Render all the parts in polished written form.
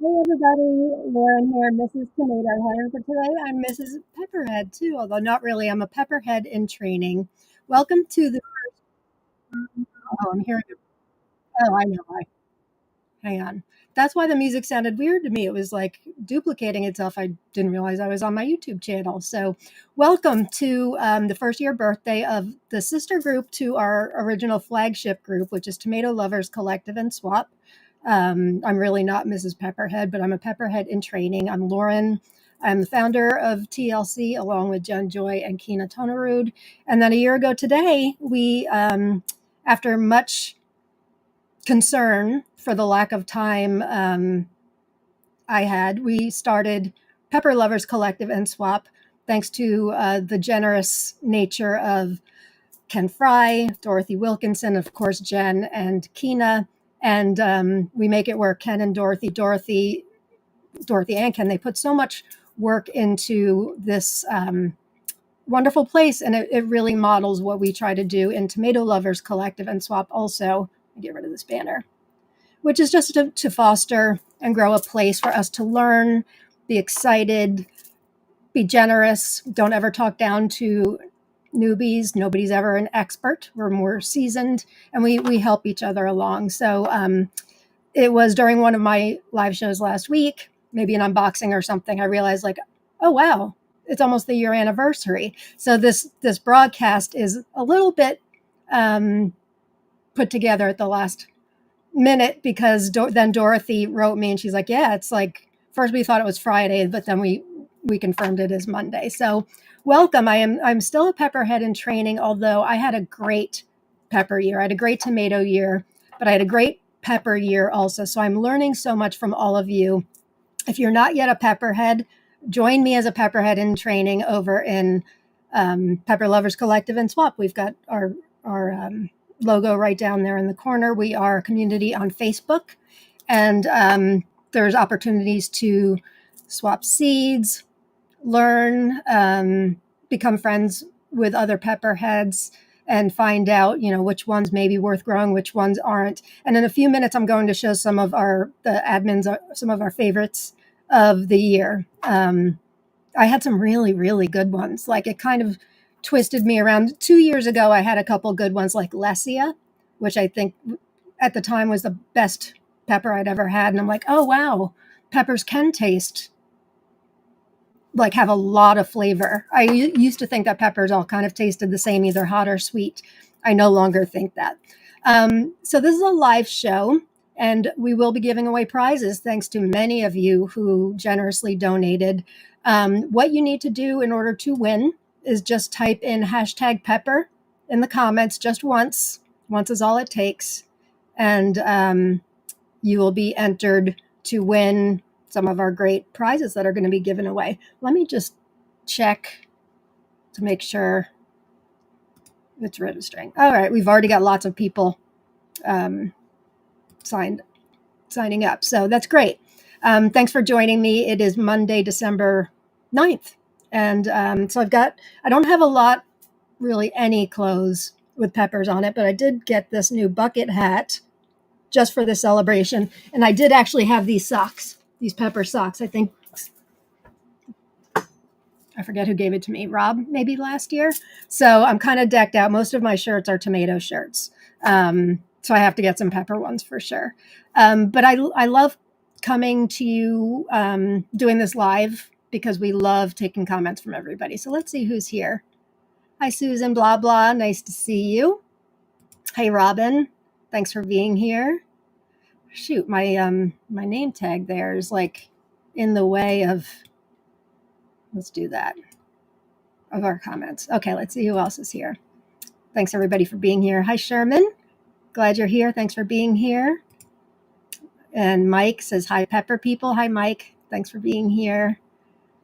Hey everybody, Lauren here, Mrs. Tomato Head. And for today, I'm Mrs. Pepperhead too, although not really. I'm a Pepperhead in training. Welcome to the. Oh, I'm hearing. Oh, I know. Hang on. That's why the music sounded weird to me. It was like duplicating itself. I didn't realize I was on my YouTube channel. So, welcome to the first year birthday of the sister group to our original flagship group, which is Tomato Lovers Collective and Swap. I'm really not Mrs. Pepperhead, but I'm a Pepperhead in training. I'm Lauren. I'm the founder of TLC along with Jen Joy and Kina Tonerud. And then a year ago today, after much concern for the lack of time we started Pepper Lovers Collective and Swap, thanks to the generous nature of Ken Fry, Dorothy Wilkinson, of course, Jen and Kina. And we make it work. Ken and Dorothy and Ken, they put so much work into this wonderful place. And it really models what we try to do in Tomato Lovers Collective and Swap also. Get rid of this banner, which is just to foster and grow a place for us to learn, be excited, be generous. Don't ever talk down to newbies. Nobody's ever an expert. We're more seasoned, and we help each other along. So it was during one of my live shows last week, maybe an unboxing or something, I realized like, oh wow, it's almost the year anniversary. So this broadcast is a little bit put together at the last minute because then Dorothy wrote me and she's like, yeah, it's like first we thought it was Friday, but then we confirmed it as Monday. So welcome. I'm still a Pepperhead in training, although I had a great pepper year. I had a great tomato year, but I had a great pepper year also. So I'm learning so much from all of you. If you're not yet a Pepperhead, join me as a Pepperhead in training over in Pepper Lovers Collective and Swap. We've got our logo right down there in the corner. We are a community on Facebook, and there's opportunities to swap seeds, learn, become friends with other Pepperheads, and find out, which ones may be worth growing, which ones aren't. And in a few minutes, I'm going to show some of the admins, some of our favorites of the year. I had some really, really good ones. Like it kind of twisted me around. 2 years ago, I had a couple good ones like Lesia, which I think at the time was the best pepper I'd ever had. And I'm like, oh, wow, peppers can taste like have a lot of flavor. I used to think that peppers all kind of tasted the same, either hot or sweet. I no longer think that. So this is a live show, and we will be giving away prizes thanks to many of you who generously donated. What you need to do in order to win is just type in hashtag pepper in the comments just once. Once is all it takes. And you will be entered to win some of our great prizes that are going to be given away. Let me just check to make sure it's registering. All right, we've already got lots of people signing up, so that's great. Thanks for joining me. It is Monday, December 9th, and so I don't have a lot, really any clothes with peppers on it, but I did get this new bucket hat just for the celebration, and I did actually have these socks, these pepper socks. I forget who gave it to me, Rob, maybe last year. So I'm kind of decked out. Most of my shirts are tomato shirts. So I have to get some pepper ones for sure. But I love coming to you doing this live because we love taking comments from everybody. So let's see who's here. Hi, Susan, blah, blah. Nice to see you. Hey, Robin. Thanks for being here. Shoot, my name tag there is like in the way of, let's do that, of our comments. Okay, let's see who else is here. Thanks everybody for being here. Hi, Sherman. Glad you're here. Thanks for being here. And Mike says, hi, Pepper people. Hi, Mike. Thanks for being here.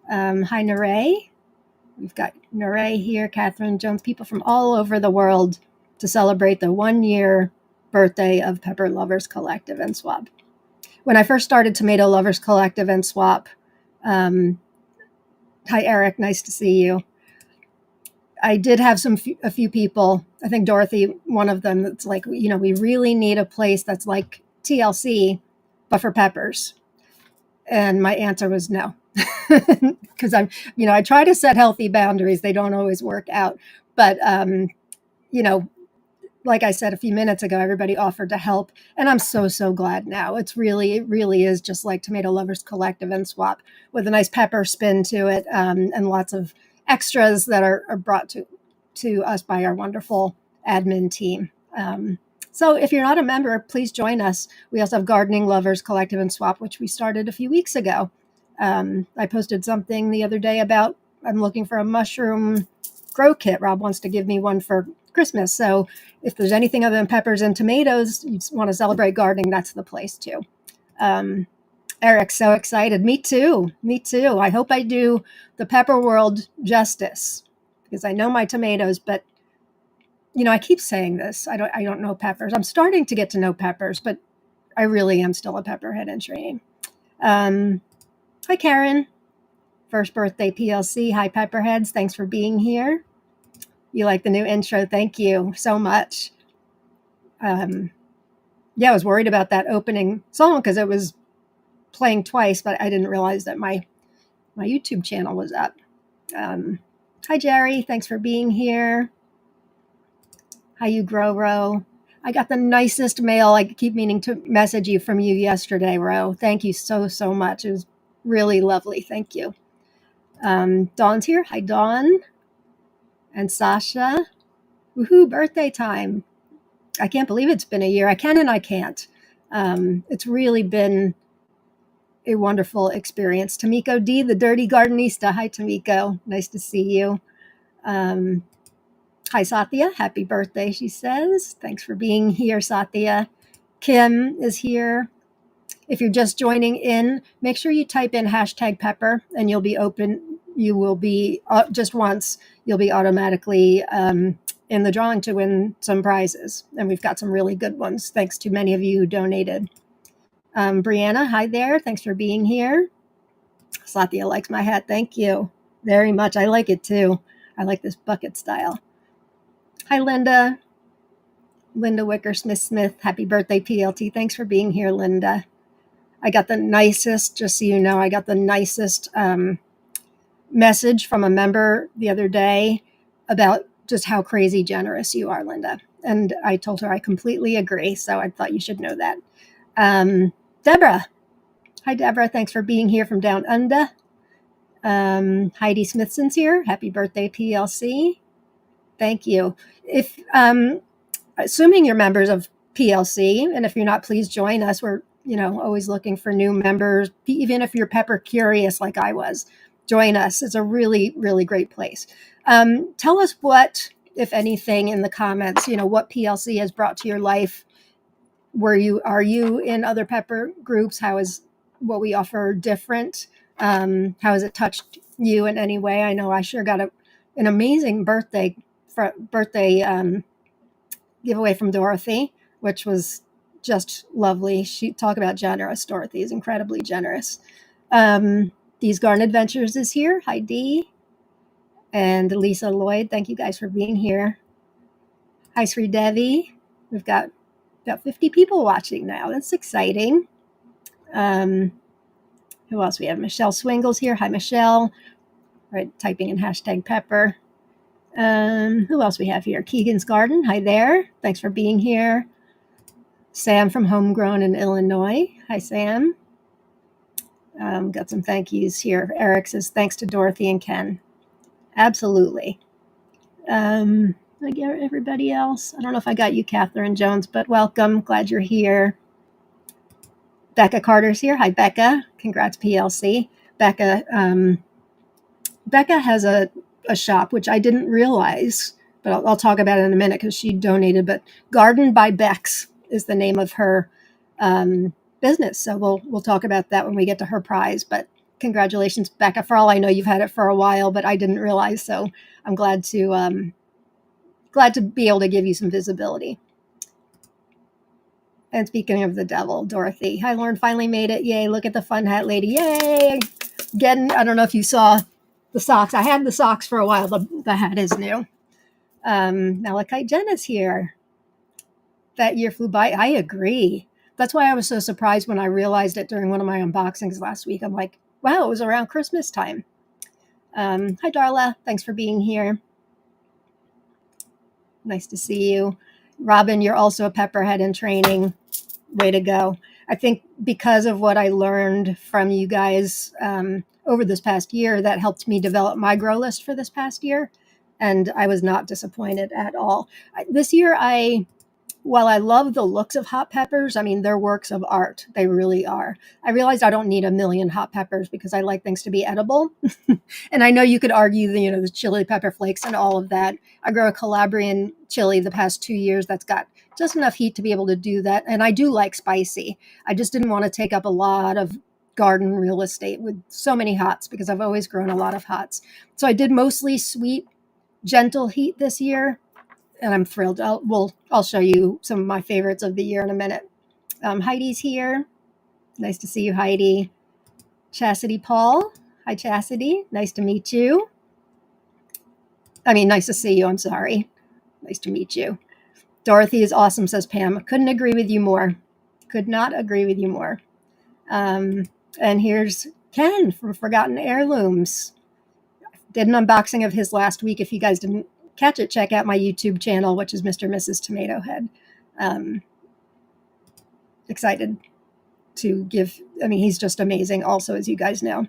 Hi, Naray. We've got Naray here, Catherine Jones, people from all over the world to celebrate the 1 year birthday of Pepper Lovers Collective and Swap. When I first started Tomato Lovers Collective and Swap, hi, Eric. Nice to see you. I did have a few people, I think Dorothy, one of them, that's like, we really need a place that's like TLC, but for peppers. And my answer was no, because I try to set healthy boundaries. They don't always work out. But, you know, like I said a few minutes ago, everybody offered to help. And I'm so, so glad now. It really is just like Tomato Lovers Collective and Swap with a nice pepper spin to it, and lots of extras that are brought to us by our wonderful admin team. So if you're not a member, please join us. We also have Gardening Lovers Collective and Swap, which we started a few weeks ago. I posted something the other day about I'm looking for a mushroom grow kit. Rob wants to give me one for Christmas. So if there's anything other than peppers and tomatoes, you just want to celebrate gardening, that's the place too. Eric's so excited. Me too. I hope I do the pepper world justice because I know my tomatoes, but I keep saying this. I don't know peppers. I'm starting to get to know peppers, but I really am still a pepperhead in training. Hi, Karen. First birthday PLC. Hi, Pepperheads. Thanks for being here. You like the new intro? Thank you so much. I was worried about that opening song because it was playing twice, but I didn't realize that my YouTube channel was up. Hi, Jerry. Thanks for being here. Hi, you grow, Ro. I got the nicest mail. I keep meaning to message you from you yesterday, Ro. Thank you so, so much. It was really lovely. Thank you. Dawn's here. Hi, Dawn. And Sasha. Woohoo, birthday time. I can't believe it's been a year. I can and I can't. It's really been a wonderful experience. Tamiko D, the Dirty Gardenista. Hi, Tamiko. Nice to see you. Hi, Satya. Happy birthday, she says. Thanks for being here, Satya. Kim is here. If you're just joining in, make sure you type in #pepper and you'll be just once, you'll be automatically in the drawing to win some prizes. And we've got some really good ones, thanks to many of you who donated. Brianna, hi there. Thanks for being here. Satya likes my hat. Thank you very much. I like it too. I like this bucket style. Hi, Linda. Linda Wicker Smith. Happy birthday, PLT. Thanks for being here, Linda. I got the nicest, just so you know, message from a member the other day about just how crazy generous you are, Linda. And I told her I completely agree. So I thought you should know that. Deborah. Hi, Deborah. Thanks for being here from down under. Heidi Smithson's here. Happy birthday, PLC. Thank you. If assuming you're members of PLC, and if you're not, please join us. We're always looking for new members. Even if you're pepper curious like I was, join us. It's a really, really great place. Tell us what, if anything, in the comments, what PLC has brought to your life. Are you in other pepper groups? How is what we offer different? How has it touched you in any way? I know I sure got an amazing birthday giveaway from Dorothy, which was just lovely. She talk about generous. Dorothy is incredibly generous. These Garden Adventures is here. Hi, Dee. And Lisa Lloyd. Thank you guys for being here. Hi, Sri Devi. We've got about 50 people watching now. That's exciting. Who else? We have Michelle Swingles here. Hi, Michelle. Right, typing in #pepper. Who else we have here? Keegan's Garden. Hi there. Thanks for being here. Sam from Homegrown in Illinois. Hi, Sam. Got some thank yous here. Eric says, thanks to Dorothy and Ken. Absolutely. I get everybody else. I don't know if I got you, Catherine Jones, but welcome. Glad you're here. Becca Carter's here. Hi, Becca. Congrats, PLC. Becca has a shop, which I didn't realize, but I'll talk about it in a minute because she donated. But Garden by Bex is the name of her business. So we'll talk about that when we get to her prize. But congratulations, Becca. For all I know, you've had it for a while, but I didn't realize. So I'm glad to be able to give you some visibility. And speaking of the devil, Dorothy. Hi, Lauren, finally made it. Yay, look at the fun hat lady. Yay. I don't know if you saw the socks. I had the socks for a while. The hat is new. Malachite Jen is here. That year flew by. I agree. That's why I was so surprised when I realized it during one of my unboxings last week. I'm like, wow, it was around Christmas time. Hi, Darla. Thanks for being here. Nice to see you. Robin, you're also a pepperhead in training. Way to go. I think because of what I learned from you guys over this past year, that helped me develop my grow list for this past year. And I was not disappointed at all. This year, while I love the looks of hot peppers, I mean, they're works of art. They really are. I realized I don't need a million hot peppers because I like things to be edible. And I know you could argue the chili pepper flakes and all of that. I grow a Calabrian chili the past 2 years that's got just enough heat to be able to do that. And I do like spicy. I just didn't want to take up a lot of garden real estate with so many hots because I've always grown a lot of hots. So I did mostly sweet, gentle heat this year. And I'm thrilled. I'll show you some of my favorites of the year in a minute. Heidi's here. Nice to see you, Heidi. Chastity Paul. Hi, Chastity. Nice to meet you. I mean, nice to see you. I'm sorry. Nice to meet you. Dorothy is awesome, says Pam. Couldn't agree with you more. Could not agree with you more. And here's Ken from Forgotten Heirlooms. Did an unboxing of his last week. If you guys didn't catch it, check out my YouTube channel, which is Mr. and Mrs. Tomato Head. Excited to give, I mean, he's just amazing also, as you guys know.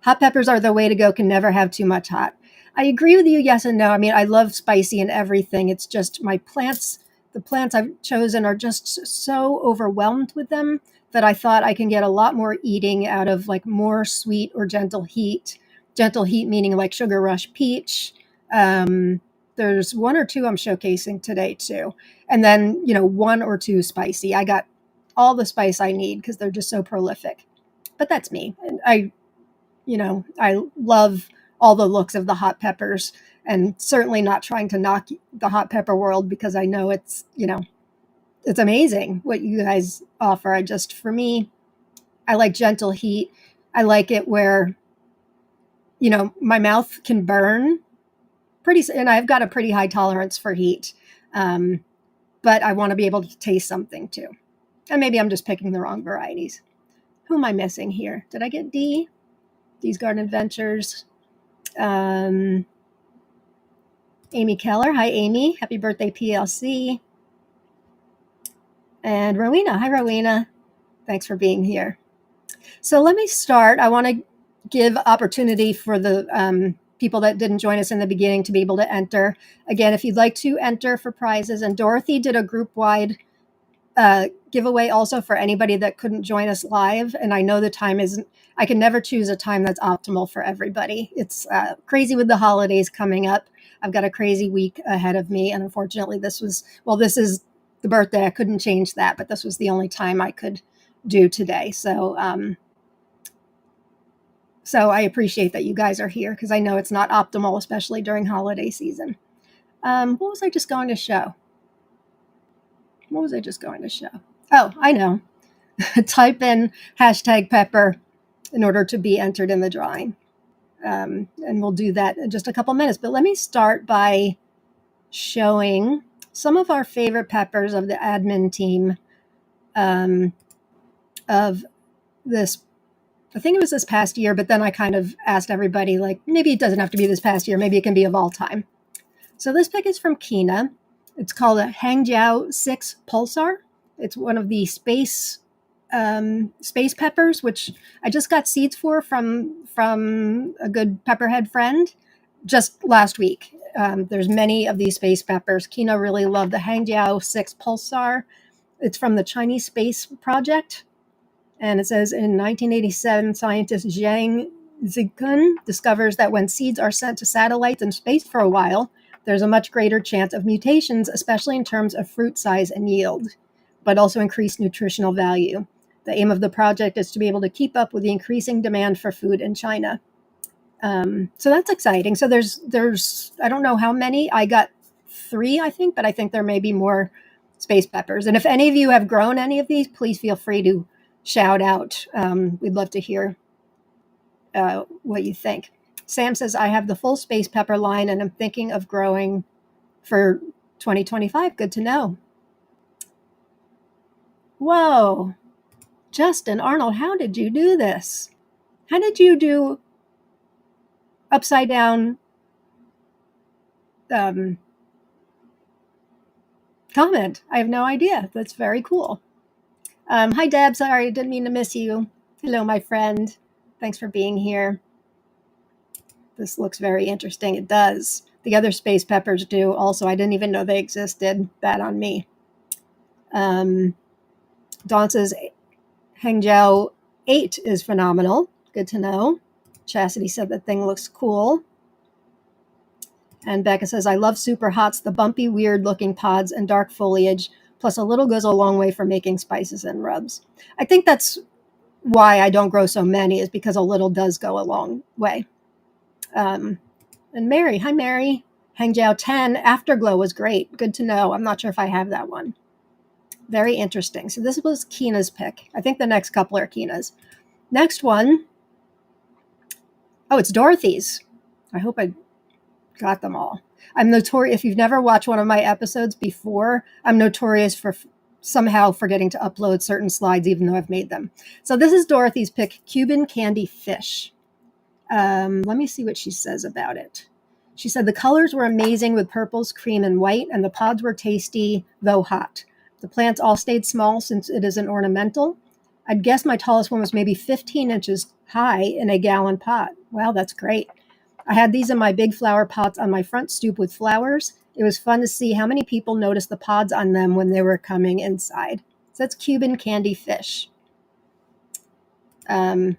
Hot peppers are the way to go, can never have too much hot. I agree with you, yes and no. I mean, I love spicy and everything. It's just the plants I've chosen are just so overwhelmed with them that I thought I can get a lot more eating out of like more sweet or gentle heat. Gentle heat meaning like Sugar Rush Peach. There's one or two I'm showcasing today too. And then, one or two spicy. I got all the spice I need because they're just so prolific. But that's me. And I love all the looks of the hot peppers and certainly not trying to knock the hot pepper world because I know it's amazing what you guys offer. For me, I like gentle heat. I like it where, my mouth can burn and I've got a pretty high tolerance for heat. But I want to be able to taste something too. And maybe I'm just picking the wrong varieties. Who am I missing here? Did I get D? D's Garden Adventures. Amy Keller. Hi, Amy. Happy birthday, PLC. And Rowena. Hi, Rowena. Thanks for being here. So let me start. I want to give opportunity for the people that didn't join us in the beginning to be able to enter. Again, if you'd like to enter for prizes, and Dorothy did a group-wide giveaway also for anybody that couldn't join us live. And I know the time isn't, I can never choose a time that's optimal for everybody. It's crazy with the holidays coming up. I've got a crazy week ahead of me. And unfortunately, this is the birthday. I couldn't change that, but this was the only time I could do today. So I appreciate that you guys are here because I know it's not optimal, especially during holiday season. What was I just going to show? Oh, I know. Type in #pepper in order to be entered in the drawing. And we'll do that in just a couple minutes. But let me start by showing some of our favorite peppers of the admin team of this. I think it was this past year, but then I kind of asked everybody, like, maybe it doesn't have to be this past year. Maybe it can be of all time. So this pick is from Kina. It's called a Hangjiao 6 Pulsar. It's one of the space peppers, which I just got seeds for from a good pepperhead friend just last week. There's many of these space peppers. Kina really loved the Hangjiao 6 Pulsar. It's from the Chinese Space Project. And it says in 1987, scientist Zhang Zikun discovers that when seeds are sent to satellites in space for a while, there's a much greater chance of mutations, especially in terms of fruit size and yield, but also increased nutritional value. The aim of the project is to be able to keep up with the increasing demand for food in China. So that's exciting. So there's I don't know how many. I got 3, I think, but I think there may be more space peppers. And if any of you have grown any of these, please feel free to shout out. We'd love to hear what you think. Sam says, I have the full space pepper line and I'm thinking of growing for 2025. Good to know. Whoa. Justin, Arnold, how did you do this? How did you do upside down comment? I have no idea. That's very cool. Hi, Deb. Sorry, didn't mean to miss you. Hello, my friend. Thanks for being here. This looks very interesting. It does. The other space peppers do also. I didn't even know they existed. Bad on me. Dawn says Hangzhou 8 is phenomenal. Good to know. Chastity said that thing looks cool. And Becca says, I love super hots, the bumpy, weird looking pods and dark foliage, plus a little goes a long way for making spices and rubs. I think that's why I don't grow so many, is because a little does go a long way. And Mary, hi Mary. Hangzhou 10 Afterglow was great. Good to know. I'm not sure if I have that one. Very interesting. So this was Kina's pick. I think the next couple are Kina's. Next one. Oh, it's Dorothy's. I hope I got them all. I'm notorious. If you've never watched one of my episodes before, I'm notorious for somehow forgetting to upload certain slides, even though I've made them. So this is Dorothy's pick, Cuban candy fish. Let me see what she says about it. She said the colors were amazing with purples, cream, and white, and the pods were tasty, though hot. The plants all stayed small since it is an ornamental. I'd guess my tallest one was maybe 15 inches high in a gallon pot. Wow, that's great. I had these in my big flower pots on my front stoop with flowers. It was fun to see how many people noticed the pods on them when they were coming inside. So that's Cuban candy fish. I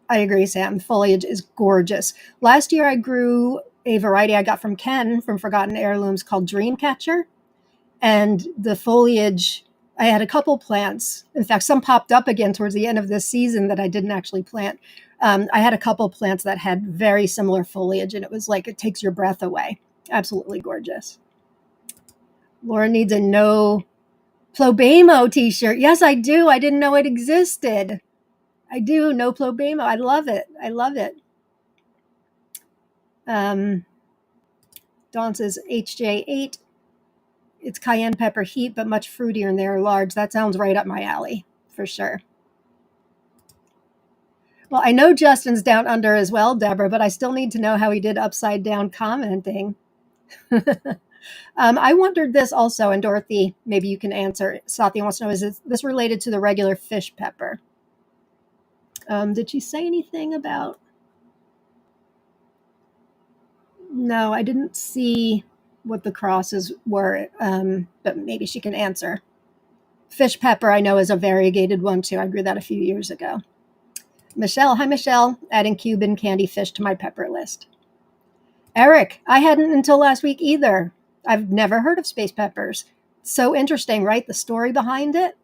agree, Sam. Foliage is gorgeous. Last year I grew a variety I got from Ken from Forgotten Heirlooms called Dreamcatcher. And the foliage, I had a couple plants. In fact, some popped up again towards the end of this season that I didn't actually plant. I had a couple plants that had very similar foliage, and it was like it takes your breath away. Absolutely gorgeous. Laura needs a no Plobamo t-shirt. Yes, I do. I didn't know it existed. I do. No Plobamo. I love it. I love it. Dawn says HJ8. It's cayenne pepper heat, but much fruitier, and they're large. That sounds right up my alley, for sure. Well, I know Justin's down under as well, Deborah, but I still need to know how he did upside down commenting. I wondered this also, and Dorothy, maybe you can answer. Satya wants to know, is this related to the regular fish pepper? Did she say anything about? No, I didn't see what the crosses were, but maybe she can answer. Fish pepper, I know, is a variegated one too. I grew that a few years ago. Michelle, hi Michelle, adding Cuban candy fish to my pepper list. Eric, I hadn't until last week either. I've never heard of space peppers. So interesting, right? The story behind it.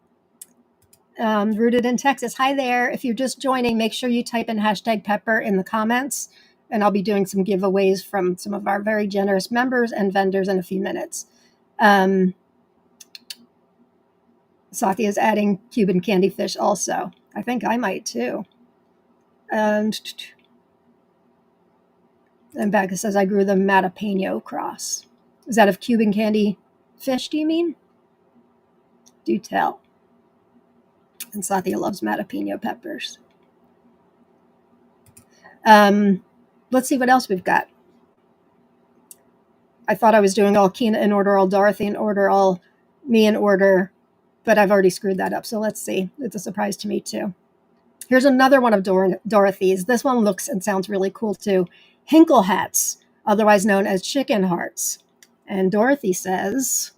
Rooted in Texas. Hi there. If you're just joining, make sure you type in hashtag pepper in the comments, and I'll be doing some giveaways from some of our very generous members and vendors in a few minutes. Satya is adding Cuban candy fish also. I think I might too. And Becca says, I grew the Matapeno cross. Is that of Cuban candy fish, do you mean? Do tell. And Satya loves Matapeno peppers. Let's see what else we've got. I thought I was doing all Kina in order, all Dorothy in order, all me in order, but I've already screwed that up. So let's see. It's a surprise to me too. Here's another one of Dorothy's. This one looks and sounds really cool too. Hinkle hats, otherwise known as chicken hearts. And Dorothy says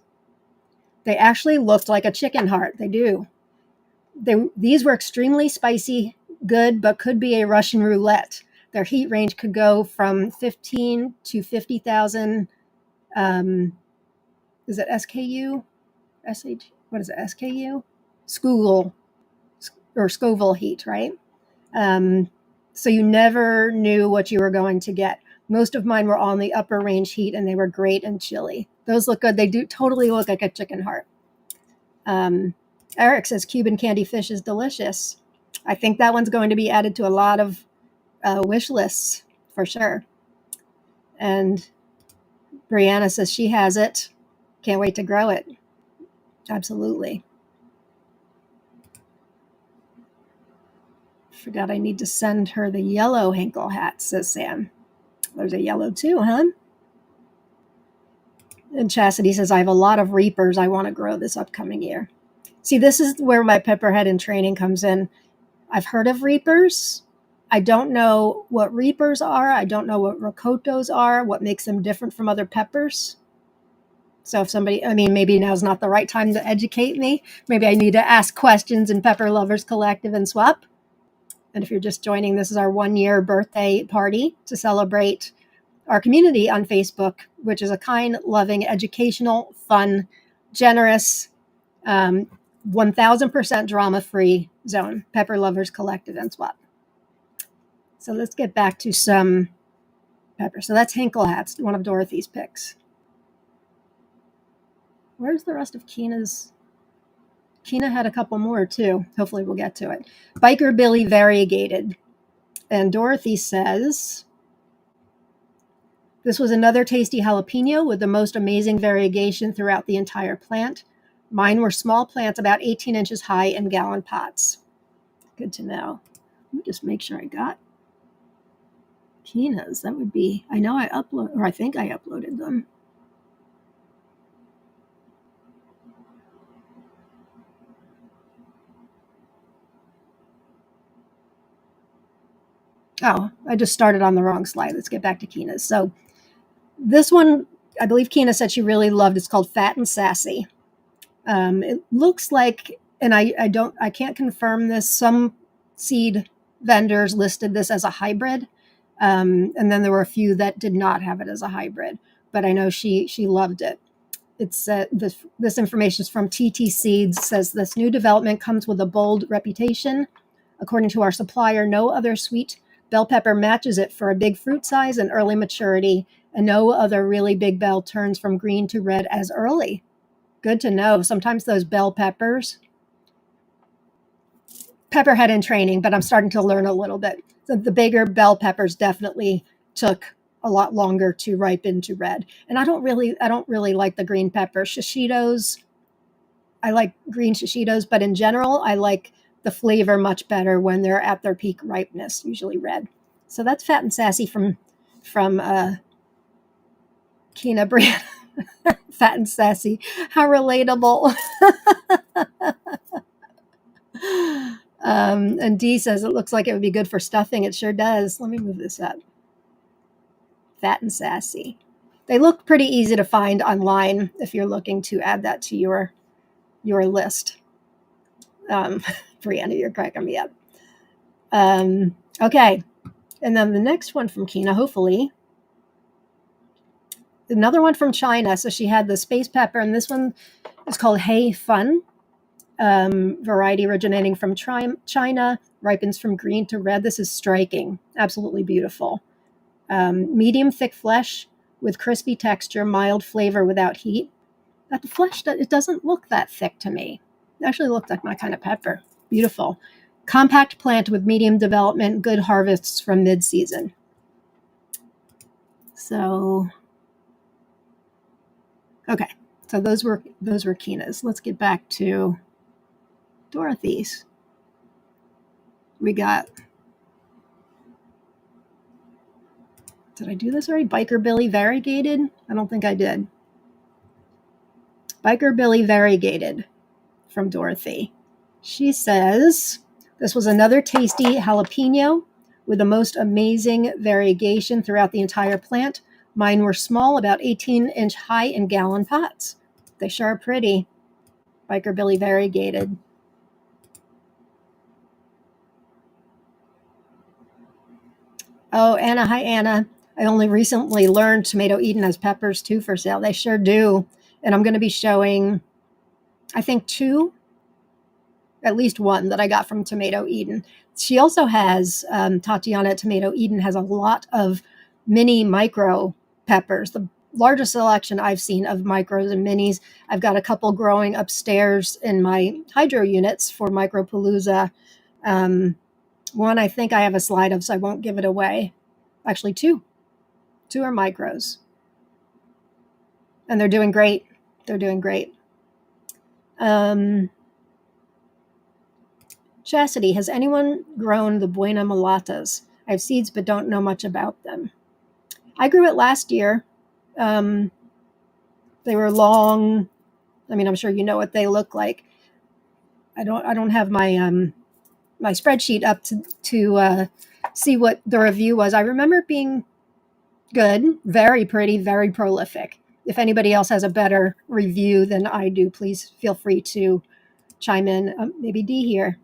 they actually looked like a chicken heart. They do. These were extremely spicy, good, but could be a Russian roulette. Their heat range could go from 15 to 50,000. Is it SKU? SH? What is it? SKU? Scoville or Scoville heat, right? So you never knew what you were going to get. Most of mine were on the upper range heat, and they were great and chilly. Those look good. They do totally look like a chicken heart. Eric says Cuban candy fish is delicious. I think that one's going to be added to a lot of wish lists for sure. And Brianna says she has it. Can't wait to grow it. Absolutely. Forgot I need to send her the yellow Hinkle hat, says Sam. There's a yellow too, huh? And Chastity says, I have a lot of Reapers I want to grow this upcoming year. See, this is where my pepperhead in training comes in. I've heard of Reapers. I don't know what Reapers are. I don't know what Rocotos are, what makes them different from other peppers. So if somebody, maybe now's not the right time to educate me. Maybe I need to ask questions in Pepper Lovers Collective and Swap. And if you're just joining, this is our 1-year birthday party to celebrate our community on Facebook, which is a kind, loving, educational, fun, generous, 1000% drama-free zone, Pepper Lovers Collective and Swap. So let's get back to some pepper. So that's Hinkle hats, one of Dorothy's picks. Where's the rest of Kina's? Kina had a couple more too. Hopefully we'll get to it. Biker Billy Variegated. And Dorothy says, this was another tasty jalapeno with the most amazing variegation throughout the entire plant. Mine were small plants about 18 inches high in gallon pots. Good to know. Let me just make sure I got Kina's. That would be, I know I think I uploaded them. Oh, I just started on the wrong slide. Let's get back to Kina's. So this one, I believe Kina said she really loved. It's called Fat and Sassy. It looks like, and I can't confirm this. Some seed vendors listed this as a hybrid. And then there were a few that did not have it as a hybrid, but I know she loved it. It's this information is from TT Seeds. Says this new development comes with a bold reputation. According to our supplier, no other sweet bell pepper matches it for a big fruit size and early maturity, and no other really big bell turns from green to red as early. Good to know. Sometimes those bell peppers, pepperhead in training, but I'm starting to learn a little bit. The bigger bell peppers definitely took a lot longer to ripen to red. And I don't really like the green pepper. Shishitos, I like green shishitos, but in general, I like the flavor much better when they're at their peak ripeness, usually red. So that's Fat and Sassy from Kina brand. Fat and Sassy. How relatable. And Dee says it looks like it would be good for stuffing. It sure does. Let me move this up. Fat and Sassy. They look pretty easy to find online if you're looking to add that to your list. Brianna, you're cracking me up. Okay. And then the next one from Kina, hopefully. Another one from China. So she had the space pepper, and this one is called Hey Fun. Variety originating from China, ripens from green to red. This is striking. Absolutely beautiful. Medium thick flesh with crispy texture, mild flavor without heat. But the flesh, it doesn't look that thick to me. It actually looked like my kind of pepper. Beautiful. Compact plant with medium development, good harvests from mid-season. So, okay. So those were Kina's. Let's get back to Dorothy's. We got, did I do this already? Biker Billy Variegated? I don't think I did. Biker Billy Variegated from Dorothy. She says, this was another tasty jalapeno with the most amazing variegation throughout the entire plant. Mine were small, about 18-inch high in gallon pots. They sure are pretty. Biker Billy Variegated. Oh, Anna. Hi, Anna. I only recently learned Tomato Eden has peppers too for sale. They sure do. And I'm going to be showing, I think, at least one that I got from Tomato Eden. She also has, Tatiana at Tomato Eden has a lot of mini micro peppers, the largest selection I've seen of micros and minis. I've got a couple growing upstairs in my hydro units for Micropalooza. One I think I have a slide of, so I won't give it away. Actually, two are micros. And they're doing great. They're doing great. Chastity, has anyone grown the Buena Mulatas? I have seeds but don't know much about them. I grew it last year. They were long. I mean, I'm sure you know what they look like. I don't have my my spreadsheet up to see what the review was. I remember it being good, very pretty, very prolific. If anybody else has a better review than I do, please feel free to chime in. Maybe D here.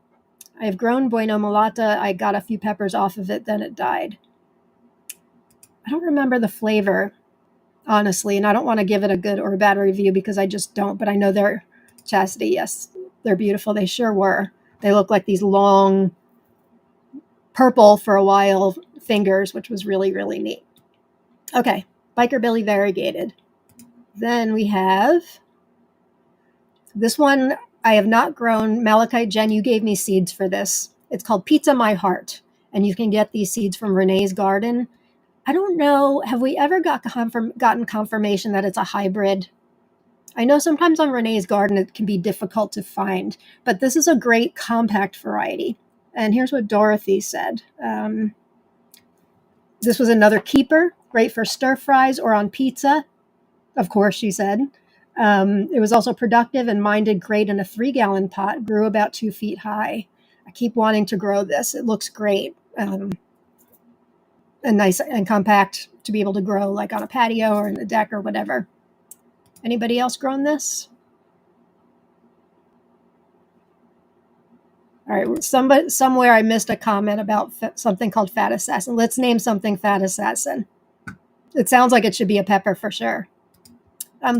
I have grown Bueno Mulata. I got a few peppers off of it, then it died. I don't remember the flavor, honestly, and I don't want to give it a good or a bad review because I just don't, but I know they're Chastity. Yes, they're beautiful. They sure were. They look like these long purple for a while fingers, which was really, really neat. Okay, Biker Billy variegated. Then we have this one I have not grown. Malachite Jen, you gave me seeds for this. It's called Pizza My Heart, and you can get these seeds from Renee's Garden. I don't know, have we ever gotten confirmation that it's a hybrid? I know sometimes on Renee's Garden it can be difficult to find, but this is a great compact variety. And here's what Dorothy said. This was another keeper, great for stir fries or on pizza. Of course, she said. It was also productive and mine did great in a 3-gallon pot, grew about 2 feet high. I keep wanting to grow this. It looks great. And nice and compact to be able to grow like on a patio or in a deck or whatever. Anybody else grown this? All right, somewhere I missed a comment about something called Fat Assassin. Let's name something Fat Assassin. It sounds like it should be a pepper for sure.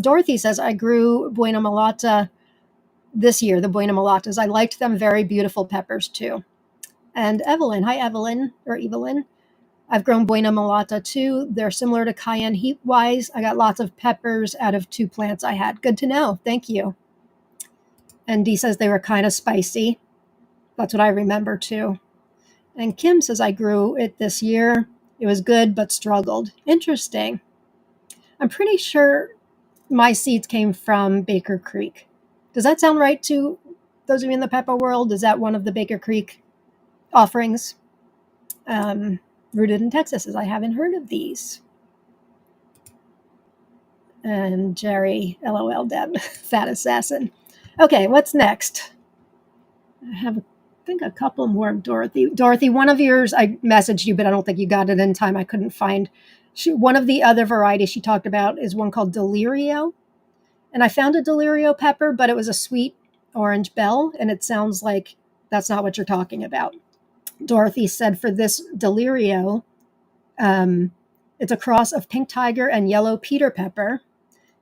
Dorothy says, I grew Buena Mulata this year, the Buena Mulatas. I liked them, very beautiful peppers too. And Evelyn, hi Evelyn, or Evelyn. I've grown Buena Mulata too. They're similar to cayenne heat-wise. I got lots of peppers out of 2 plants I had. Good to know. Thank you. And Dee says they were kind of spicy. That's what I remember too. And Kim says I grew it this year. It was good, but struggled. Interesting. I'm pretty sure my seeds came from Baker Creek. Does that sound right to those of you in the pepper world? Is that one of the Baker Creek offerings? Rooted in Texas, as I haven't heard of these. And Jerry, LOL, Deb, Fat Assassin. Okay, what's next? I have, I think, a couple more of Dorothy. Dorothy, one of yours, I messaged you, but I don't think you got it in time. I couldn't find. One of the other varieties she talked about is one called Delirio. And I found a Delirio pepper, but it was a sweet orange bell, and it sounds like that's not what you're talking about. Dorothy said for this Delirio, it's a cross of pink tiger and yellow Peter pepper.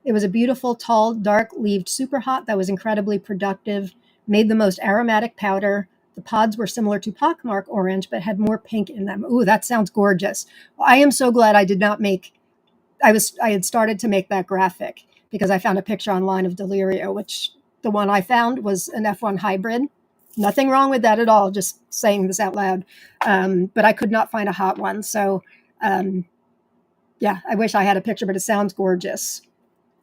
It was a beautiful, tall, dark-leaved super hot that was incredibly productive, made the most aromatic powder. The pods were similar to pockmark orange, but had more pink in them. Ooh, that sounds gorgeous. I am so glad I did not make, I had started to make that graphic because I found a picture online of Delirio, which the one I found was an F1 hybrid. Nothing wrong with that at all, just saying this out loud. But I could not find a hot one. So, yeah, I wish I had a picture, but it sounds gorgeous.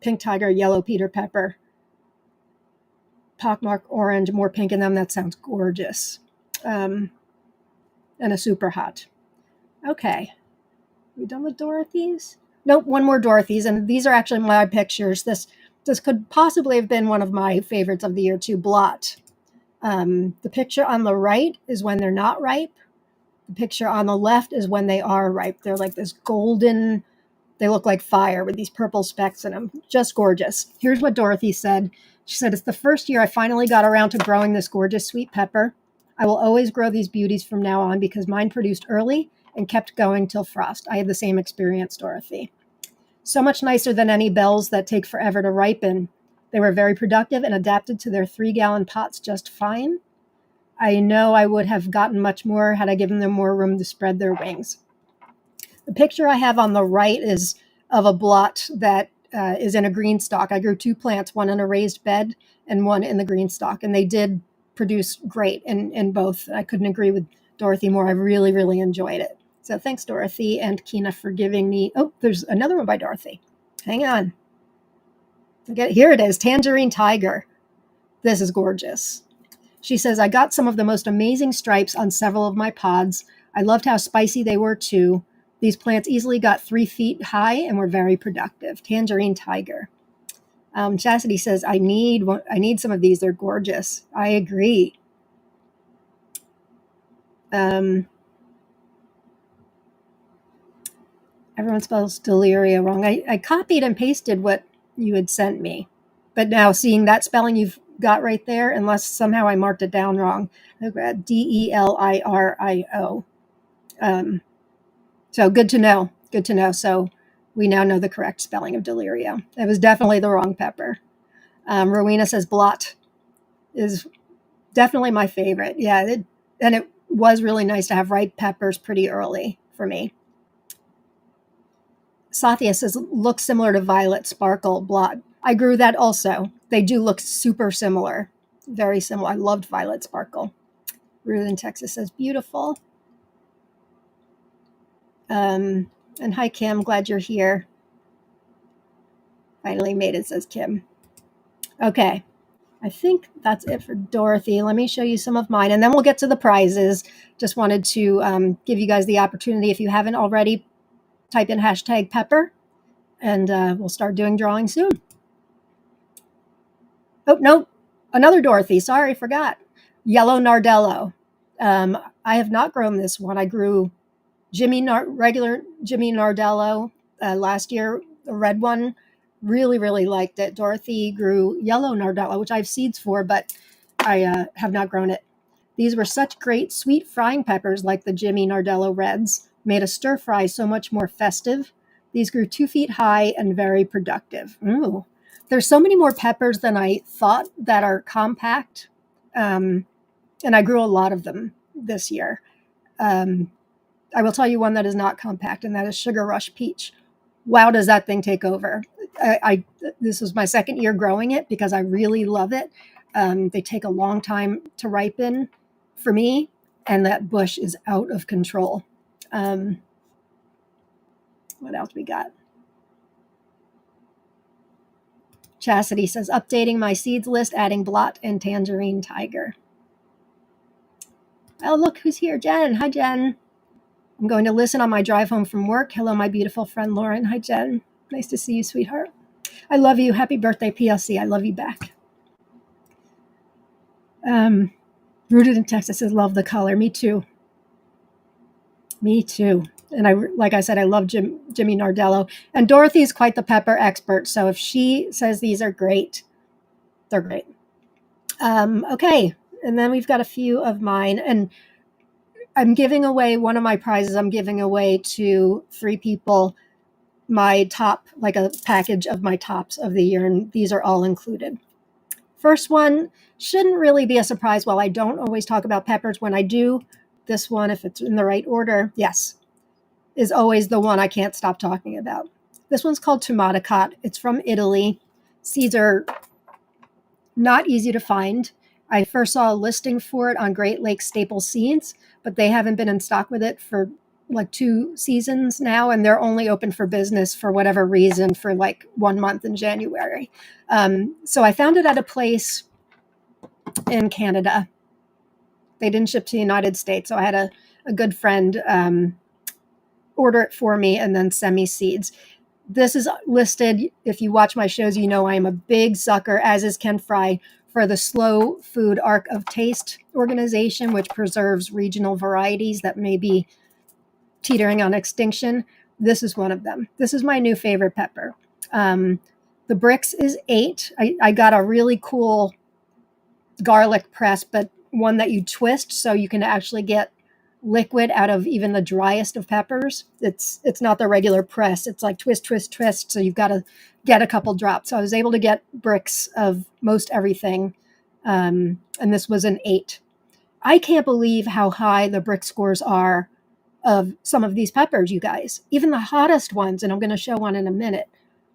Pink tiger, yellow Peter pepper, pockmark orange, more pink in them. That sounds gorgeous. And a super hot. Okay. We done with Dorothy's? Nope, one more Dorothy's. And these are actually my pictures. This could possibly have been one of my favorites of the year too, Blot. The picture on the right is when they're not ripe. The picture on the left is when they are ripe. They're like this golden, they look like fire with these purple specks in them. Just gorgeous. Here's what Dorothy said. She said, it's the first year I finally got around to growing this gorgeous sweet pepper. I will always grow these beauties from now on because mine produced early and kept going till frost. I had the same experience, Dorothy. So much nicer than any bells that take forever to ripen. They were very productive and adapted to their 3-gallon pots just fine. I know I would have gotten much more had I given them more room to spread their wings. The picture I have on the right is of a blot that is in a green stalk. I grew 2 plants, one in a raised bed and one in the green stalk, and they did produce great in both. I couldn't agree with Dorothy more. I really, really enjoyed it. So thanks, Dorothy and Kina, for giving me. Oh, there's another one by Dorothy. Hang on. Here it is, Tangerine Tiger. This is gorgeous. She says, I got some of the most amazing stripes on several of my pods. I loved how spicy they were too. These plants easily got 3 feet high and were very productive. Tangerine Tiger. Chastity says, I need some of these. They're gorgeous. I agree. Everyone spells deliria wrong. I copied and pasted what you had sent me. But now seeing that spelling you've got right there, unless somehow I marked it down wrong, Delirio. So good to know. Good to know. So we now know the correct spelling of delirio. It was definitely the wrong pepper. Rowena says blot is definitely my favorite. Yeah, it was really nice to have ripe peppers pretty early for me. Sathya says, looks similar to violet sparkle blot. I grew that also. They do look super similar. Very similar. I loved violet sparkle. Ruth in Texas says, beautiful. And hi, Kim. Glad you're here. Finally made it, says Kim. Okay. I think that's it for Dorothy. Let me show you some of mine, and then we'll get to the prizes. Just wanted to give you guys the opportunity, if you haven't already, type in hashtag pepper, and we'll start doing drawing soon. Oh, no, another Dorothy. Sorry, forgot. Yellow Nardello. I have not grown this one. I grew regular Jimmy Nardello last year, the red one. Really, really liked it. Dorothy grew yellow Nardello, which I have seeds for, but I have not grown it. These were such great sweet frying peppers, like the Jimmy Nardello Reds, made a stir fry so much more festive. These grew 2 feet high and very productive. Ooh. There's so many more peppers than I thought that are compact, and I grew a lot of them this year. I will tell you one that is not compact, and that is Sugar Rush Peach. Wow, does that thing take over? This was my second year growing it because I really love it. They take a long time to ripen for me, and that bush is out of control. What else we got? Chastity says, updating my seeds list, adding blot and tangerine tiger. Oh, look who's here. Jen. Hi, Jen. I'm going to listen on my drive home from work. Hello, my beautiful friend Lauren. Hi, Jen. Nice to see you, sweetheart. I love you. Happy birthday, PLC. I love you back. Rooted in Texas says, love the color. Me too. Me too. And like I said, I love Jimmy Nardello. And Dorothy is quite the pepper expert. So if she says these are great, they're great. Okay. And then we've got a few of mine. And I'm giving away one of my prizes. I'm giving away to 3 people my top, like a package of my tops of the year. And these are all included. First one shouldn't really be a surprise. While I don't always talk about peppers, when I do, this one, if it's in the right order, yes, is always the one I can't stop talking about. This one's called Tomaticot. It's from Italy. Seeds are not easy to find. I first saw a listing for it on Great Lakes Staple Seeds, but they haven't been in stock with it for like 2 seasons now, and they're only open for business for whatever reason for like 1 month in January. So I found it at a place in Canada. They didn't ship to the United States, so I had a good friend order it for me and then send me seeds. This is listed. If you watch my shows, you know I am a big sucker, as is Ken Fry, for the Slow Food Arc of Taste organization, which preserves regional varieties that may be teetering on extinction. This is one of them. This is my new favorite pepper. The Brix is 8. I got a really cool garlic press, but one that you twist so you can actually get liquid out of even the driest of peppers. It's not the regular press. It's like twist, twist, twist. So you've got to get a couple drops. So I was able to get bricks of most everything. And this was an 8. I can't believe how high the brick scores are of some of these peppers, you guys. Even the hottest ones, and I'm going to show one in a minute.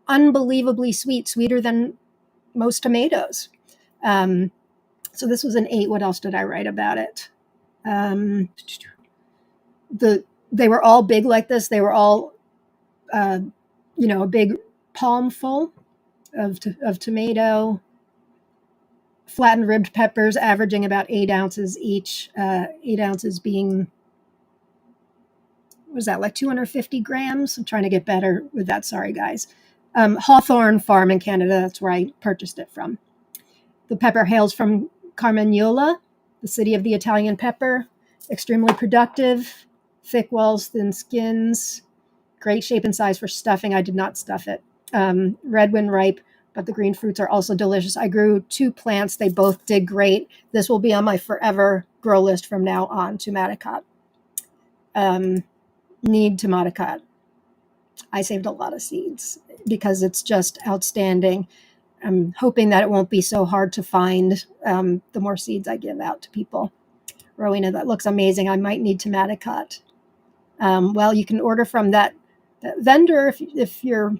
Unbelievably sweet, sweeter than most tomatoes. So this was an 8. What else did I write about it? They were all big like this. They were all, a big palm full of tomato, flattened ribbed peppers averaging about 8 ounces each, 8 ounces being, what was that, like 250 grams? I'm trying to get better with that. Sorry, guys. Hawthorne Farm in Canada, that's where I purchased it from. The pepper hails from Carmagnola, the city of the Italian pepper. Extremely productive, thick walls, thin skins, great shape and size for stuffing. I did not stuff it. Red when ripe, but the green fruits are also delicious. I grew 2 plants. They both did great. This will be on my forever grow list from now on, Tomaticot. Need Tomaticot. I saved a lot of seeds because it's just outstanding. I'm hoping that it won't be so hard to find the more seeds I give out to people. Rowena, that looks amazing. I might need Tomaticot. Well, you can order from that vendor if your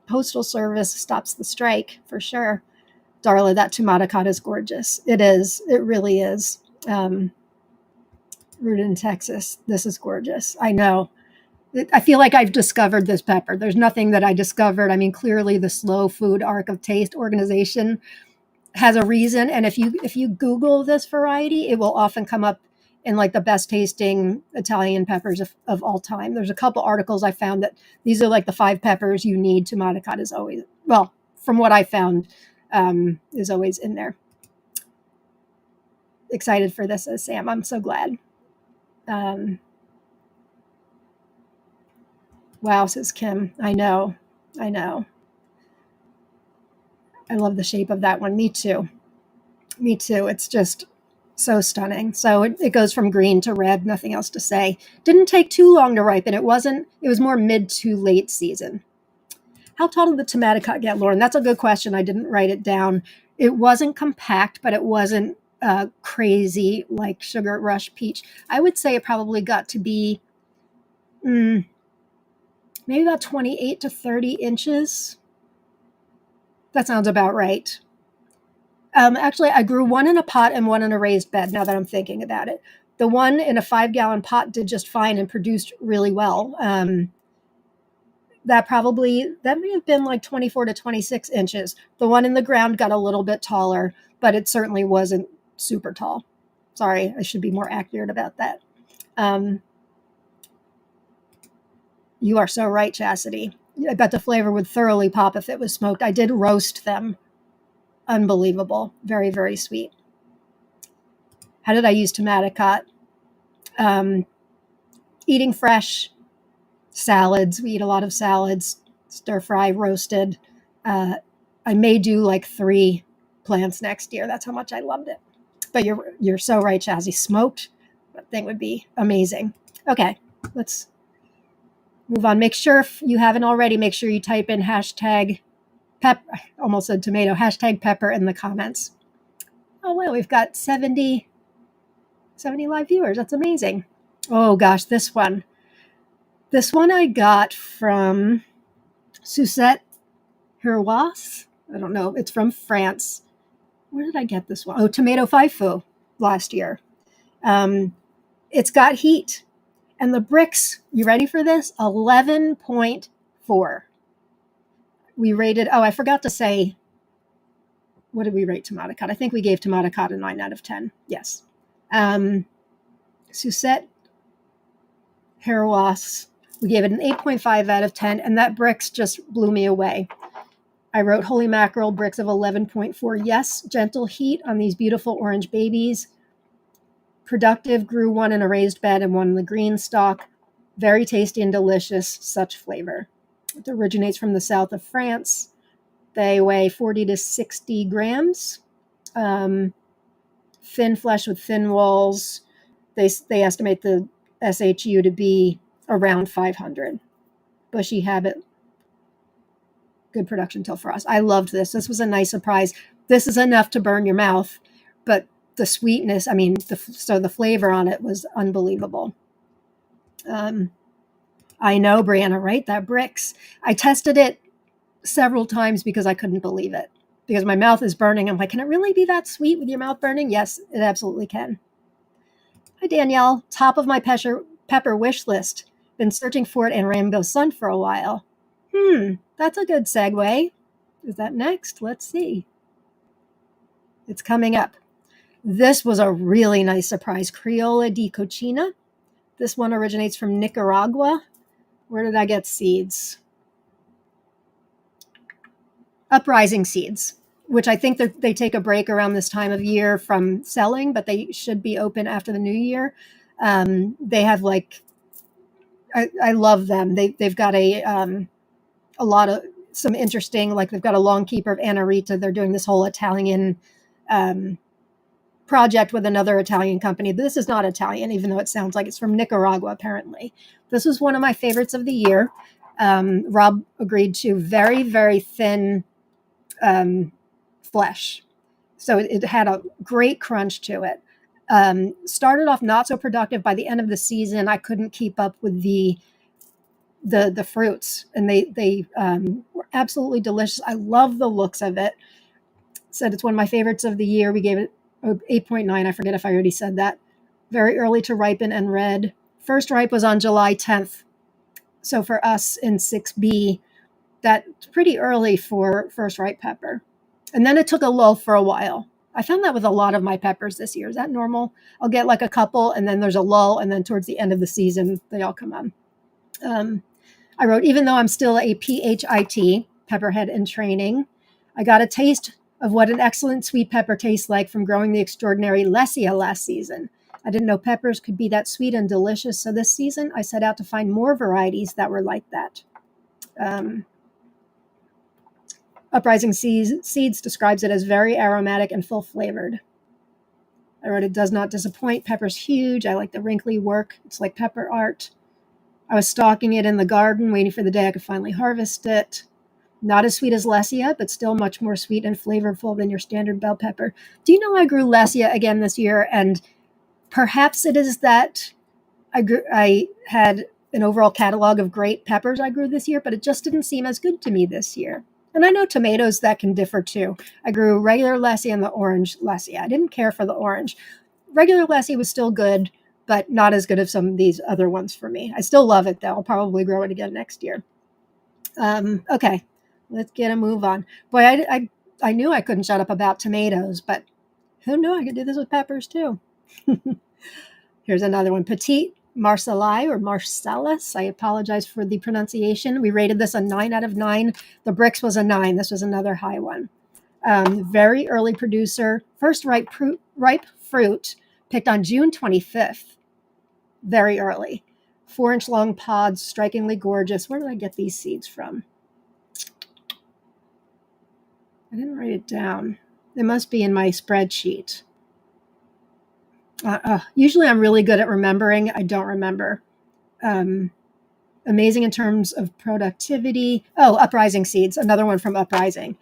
postal service stops the strike, for sure. Darla, that Tomaticot is gorgeous. It is. It really is. Rooted in Texas. This is gorgeous. I know. I feel like I've discovered this pepper. There's nothing that I discovered. I mean, clearly the Slow Food Arc of Taste organization has a reason. And if you Google this variety, it will often come up in like the best tasting Italian peppers of all time. There's a couple articles I found that these are like the 5 peppers you need. Tomaticot is always, well, from what I found, is always in there. Excited for this, says Sam. I'm so glad. Wow, says Kim. I know. I love the shape of that one. Me too. It's just so stunning. So it goes from green to red, nothing else to say. Didn't take too long to ripen. It was more mid to late season. How tall did the Tomaticot get, Lauren? That's a good question. I didn't write it down. It wasn't compact, but it wasn't crazy like Sugar Rush Peach. I would say it probably got to be maybe about 28 to 30 inches. That sounds about right. Actually, I grew one in a pot and one in a raised bed, now that I'm thinking about it. The one in a 5-gallon pot did just fine and produced really well. That may have been like 24 to 26 inches. The one in the ground got a little bit taller, but it certainly wasn't super tall. Sorry, I should be more accurate about that. You are so right, Chastity. I bet the flavor would thoroughly pop if it was smoked. I did roast them. Unbelievable. Very, very sweet. How did I use Tomaticot? Eating fresh. Salads. We eat a lot of salads. Stir fry, roasted. I may do like 3 plants next year. That's how much I loved it. But you're so right, Chazzy. Smoked, that thing would be amazing. Okay, let's move on. Make sure, if you haven't already, make sure you type in hashtag pepper. I almost said tomato. Hashtag pepper in the comments. Oh, well, we've got 70 live viewers. That's amazing. Oh, gosh, this one. This one I got from Suzette Herois. I don't know. It's from France. Where did I get this one? Oh, Tomato Faifu last year. It's got heat. And the bricks, you ready for this? 11.4. We rated, I forgot to say, what did we rate Tomaticot? I think we gave Tomaticot a 9 out of 10. Yes. Suzette Herois, we gave it an 8.5 out of 10, and that bricks just blew me away. I wrote holy mackerel, bricks of 11.4. Yes, gentle heat on these beautiful orange babies. Productive, grew one in a raised bed and one in the green stalk. Very tasty and delicious, such flavor. It originates from the south of France. They weigh 40 to 60 grams. Thin flesh with thin walls. They estimate the SHU to be around 500. Bushy habit. Good production till frost. I loved this. This was a nice surprise. This is enough to burn your mouth, but the sweetness, the flavor on it was unbelievable. I know, Brianna, right? That bricks. I tested it several times because I couldn't believe it. Because my mouth is burning. I'm like, can it really be that sweet with your mouth burning? Yes, it absolutely can. Hi, Danielle. Top of my pepper wish list. Been searching for it in Rainbow Sun for a while. That's a good segue. Is that next? Let's see. It's coming up. This was a really nice surprise. Criolla di Cochina. This one originates from Nicaragua. Where did I get seeds? Uprising seeds, which I think they take a break around this time of year from selling, but they should be open after the new year. They have like, I love them. They've got a lot of some interesting, like they've got a long keeper of Anna Rita. They're doing this whole Italian project with another Italian company. This is not Italian, even though it sounds like it's from Nicaragua, apparently. This was one of my favorites of the year. Rob agreed to very, very thin flesh. So it had a great crunch to it. Started off not so productive. By the end of the season, I couldn't keep up with the fruits, and they were absolutely delicious. I love the looks of it. Said it's one of my favorites of the year. We gave it 8.9. I forget if I already said that. Very early to ripen and red. First ripe was on July 10th. So for us in 6B, that's pretty early for first ripe pepper. And then it took a lull for a while. I found that with a lot of my peppers this year. Is that normal? I'll get like a couple, and then there's a lull, and then towards the end of the season, they all come on. I wrote, even though I'm still a PHIT, pepperhead in training, I got a taste of what an excellent sweet pepper tastes like from growing the extraordinary Lesia last season. I didn't know peppers could be that sweet and delicious, so this season I set out to find more varieties that were like that. Uprising Seeds describes it as very aromatic and full-flavored. I wrote, it does not disappoint. Pepper's huge. I like the wrinkly work. It's like pepper art. I was stalking it in the garden, waiting for the day I could finally harvest it. Not as sweet as Lesia, but still much more sweet and flavorful than your standard bell pepper. Do you know I grew Lesia again this year? And perhaps it is that I had an overall catalog of great peppers I grew this year, but it just didn't seem as good to me this year. And I know tomatoes, that can differ too. I grew regular Lesia and the orange Lesia. I didn't care for the orange. Regular Lesia was still good, but not as good as some of these other ones for me. I still love it, though. I'll probably grow it again next year. Okay, let's get a move on. Boy, I knew I couldn't shut up about tomatoes, but who knew I could do this with peppers, too? Here's another one. Petite Marcellai or Marcellus. I apologize for the pronunciation. We rated this a 9 out of 9. The Brix was a 9. This was another high one. Very early producer. First ripe fruit picked on June 25th. Very early. 4-inch long pods, strikingly gorgeous. Where did I get these seeds from? I didn't write it down. They must be in my spreadsheet. Usually I'm really good at remembering. I don't remember. Amazing in terms of productivity. Oh, Uprising Seeds, another one from Uprising.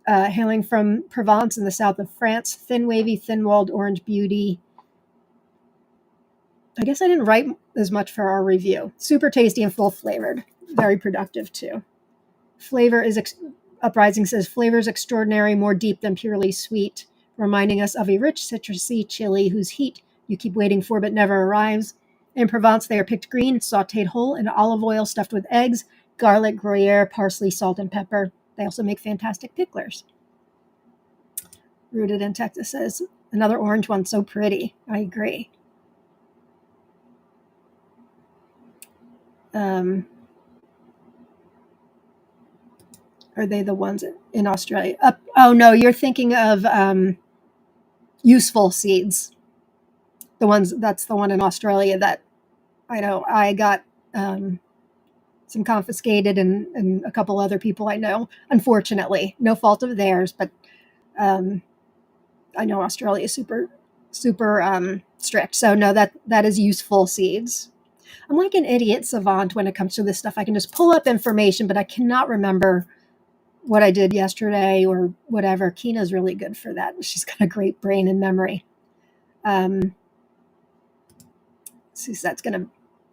Hailing from Provence in the south of France. Thin, wavy, thin-walled orange beauty. I guess I didn't write as much for our review. Super tasty and full-flavored. Very productive, too. Flavor is, Uprising says, flavor is extraordinary, more deep than purely sweet, reminding us of a rich citrusy chili whose heat you keep waiting for but never arrives. In Provence, they are picked green, sautéed whole in olive oil stuffed with eggs, garlic, Gruyere, parsley, salt, and pepper. They also make fantastic picklers. Rooted in Texas says, another orange one, so pretty. I agree. Are they the ones in Australia? Oh, no, you're thinking of Useful Seeds. That's the one in Australia that I know I got some confiscated and a couple other people I know, unfortunately. No fault of theirs, but I know Australia is super strict. So no, that is Useful Seeds. I'm like an idiot savant when it comes to this stuff. I can just pull up information, but I cannot remember what I did yesterday or whatever. Kina's really good for that. She's got a great brain and memory. So that's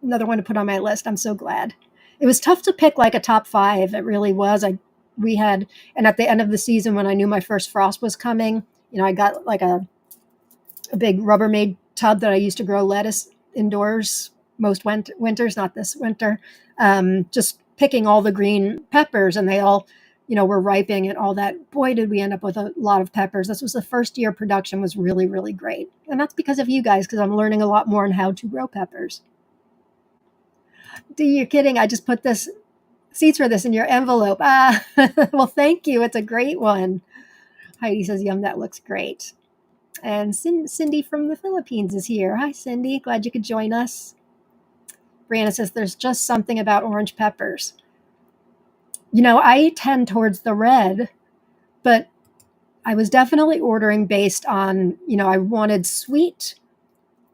another one to put on my list. I'm so glad. It was tough to pick like a top 5. It really was. And at the end of the season when I knew my first frost was coming, I got like a big Rubbermaid tub that I used to grow lettuce indoors most winters, not this winter. Just picking all the green peppers, and they all we're ripening and all that, boy, did we end up with a lot of peppers. This was the first year production was really, really great. And that's because of you guys, because I'm learning a lot more on how to grow peppers. You're kidding. I just put this seeds for this in your envelope. Well, thank you. It's a great one. Heidi says, yum, that looks great. And Cindy from the Philippines is here. Hi, Cindy. Glad you could join us. Brianna says, there's just something about orange peppers. I tend towards the red, but I was definitely ordering based on, I wanted sweet,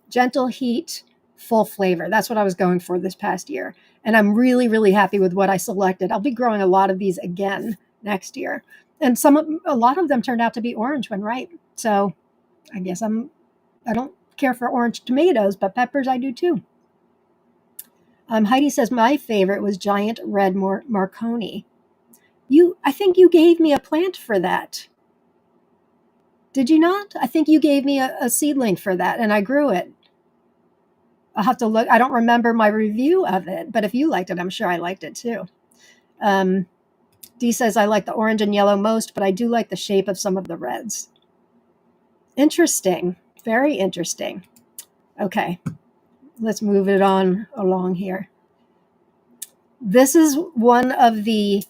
gentle heat, full flavor. That's what I was going for this past year. And I'm really, really happy with what I selected. I'll be growing a lot of these again next year. And a lot of them turned out to be orange when ripe. So I guess I don't care for orange tomatoes, but peppers I do too. Heidi says my favorite was giant red Marconi. I think you gave me a plant for that. Did you not? I think you gave me a seedling for that, and I grew it. I'll have to look. I don't remember my review of it, but if you liked it, I'm sure I liked it too. Dee says, I like the orange and yellow most, but I do like the shape of some of the reds. Interesting. Very interesting. Okay, let's move it on along here. This is one of the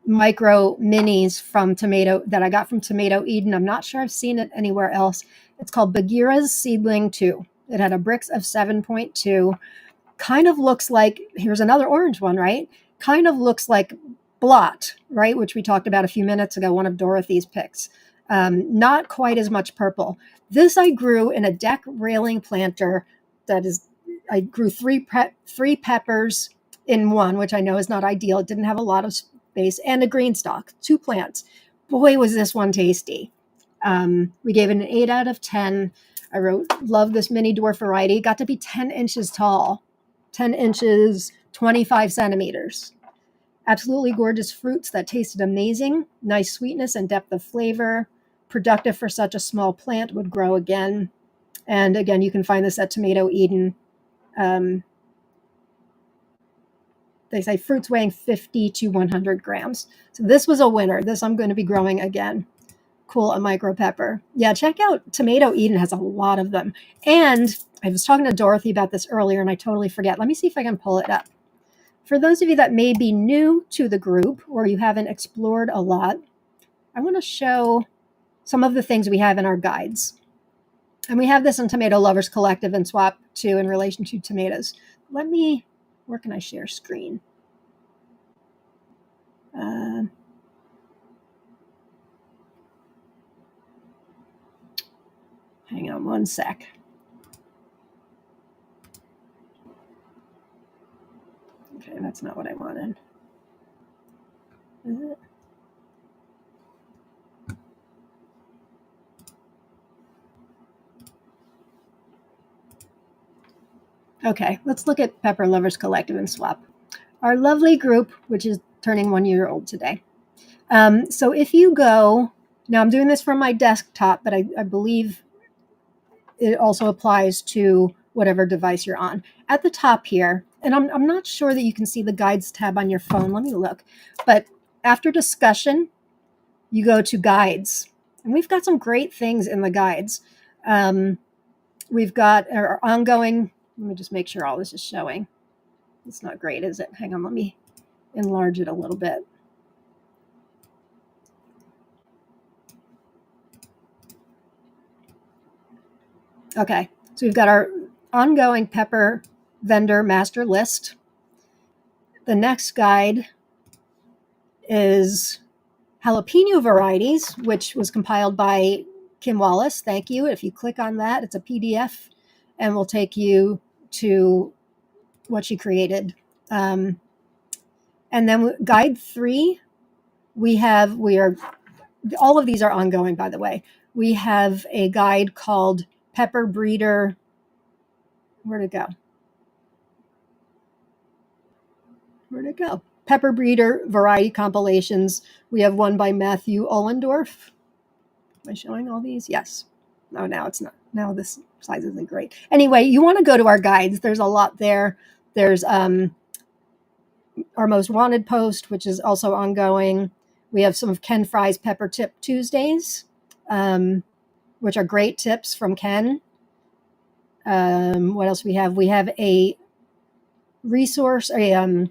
micro minis from tomato that I got from Tomato Eden. I'm not sure I've seen it anywhere else. It's called Bagheera's Seedling 2. It had a Brix of 7.2. Kind of looks like, here's another orange one, right? Kind of looks like Blot, right? Which we talked about a few minutes ago, one of Dorothy's picks. Not quite as much purple. This I grew in a deck railing planter I grew three peppers in one, which I know is not ideal. It didn't have a lot of space, and a green stalk, 2 plants. Boy, was this one tasty. We gave it an 8 out of 10. I wrote, love this mini dwarf variety. It got to be 10 inches tall, 10 inches, 25 centimeters. Absolutely gorgeous fruits that tasted amazing. Nice sweetness and depth of flavor. Productive for such a small plant, would grow again. And again, you can find this at Tomato Eden. They say fruits weighing 50 to 100 grams. So this was a winner. This I'm going to be growing again. Cool, a micro pepper. Yeah, check out Tomato Eden, has a lot of them. And I was talking to Dorothy about this earlier and I totally forget. Let me see if I can pull it up. For those of you that may be new to the group or you haven't explored a lot, I want to show some of the things we have in our guides. And we have this in Tomato Lovers Collective and Swap too in relation to tomatoes. Where can I share screen? Hang on one sec. Okay, that's not what I wanted. Is it? Okay, let's look at Pepper Lovers Collective and Swap. Our lovely group, which is turning 1 year old today. So if you go, now I'm doing this from my desktop, but I believe it also applies to whatever device you're on. At the top here, and I'm not sure that you can see the guides tab on your phone. Let me look. But after discussion, you go to guides. And we've got some great things in the guides. We've got our ongoing, let me just make sure all this is showing. It's not great, is it? Hang on, let me enlarge it a little bit. Okay, so we've got our ongoing pepper vendor master list. The next guide is jalapeno varieties, which was compiled by Kim Wallace. Thank you. If you click on that, it's a PDF and will take you to what she created. And then guide 3, all of these are ongoing, by the way. We have a guide called Pepper Breeder. Where'd it go? Pepper Breeder Variety Compilations. We have one by Matthew Ollendorf. Am I showing all these? Yes. Oh, now it's not. Now this size isn't great. Anyway, you want to go to our guides. There's a lot there. There's our most wanted post, which is also ongoing. We have some of Ken Fry's Pepper Tip Tuesdays, which are great tips from Ken. What else we have? We have a resource, oh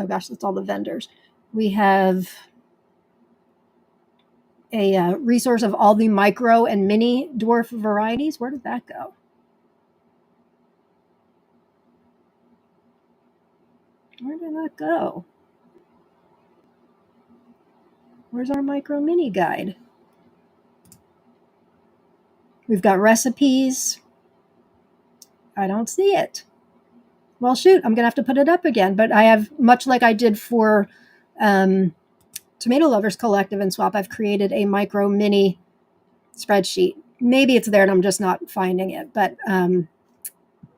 gosh, that's all the vendors. We have a resource of all the micro and mini dwarf varieties. Where did that go? Where did that go? Where's our micro mini guide? We've got recipes. I don't see it. Well, shoot, I'm going to have to put it up again. But I have, much like I did for Tomato Lovers Collective and Swap, I've created a micro mini spreadsheet. Maybe it's there and I'm just not finding it. But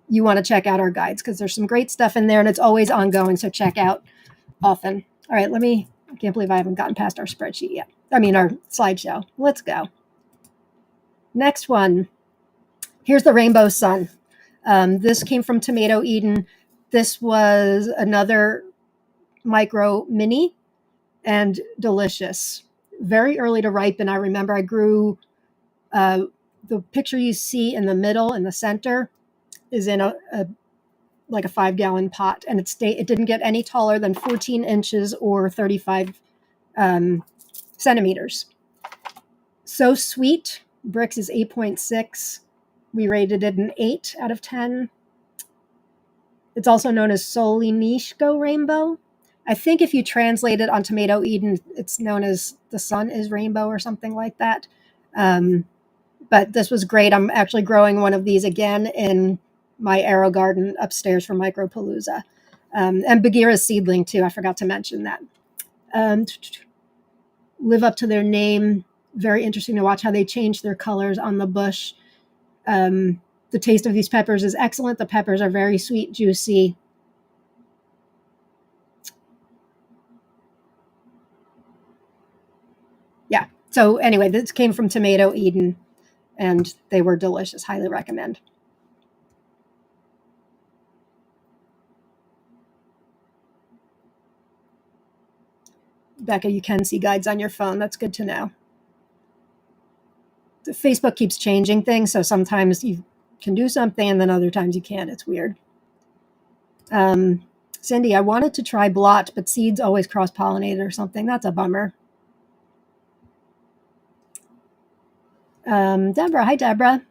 you want to check out our guides because there's some great stuff in there and it's always ongoing. So check out often. All right, I can't believe I haven't gotten past our spreadsheet yet. I mean, our slideshow. Let's go. Next one. Here's the Rainbow Sun. This came from Tomato Eden. This was another micro mini and delicious. Very early to ripen. I remember I grew, the picture you see in the middle, in the center, is in like a 5-gallon pot, and it didn't get any taller than 14 inches or 35 centimeters. So sweet. Brix is 8.6. We rated it an 8 out of 10. It's also known as Solinishko Rainbow. I think if you translate it on Tomato Eden, it's known as the sun is rainbow or something like that. But this was great. I'm actually growing one of these again in my Arrow Garden upstairs for Micropalooza. And Bagheera's seedling too. I forgot to mention that. Live up to their name. Very interesting to watch how they change their colors on the bush. The taste of these peppers is excellent. The peppers are very sweet, juicy. Yeah. So anyway, this came from Tomato Eden, and they were delicious. Highly recommend. Becca, you can see guides on your phone. That's good to know. The Facebook keeps changing things, so sometimes you can do something and then other times you can't. It's weird. Cindy, I wanted to try blotch, but seeds always cross-pollinated or something. That's a bummer. Deborah, hi Deborah.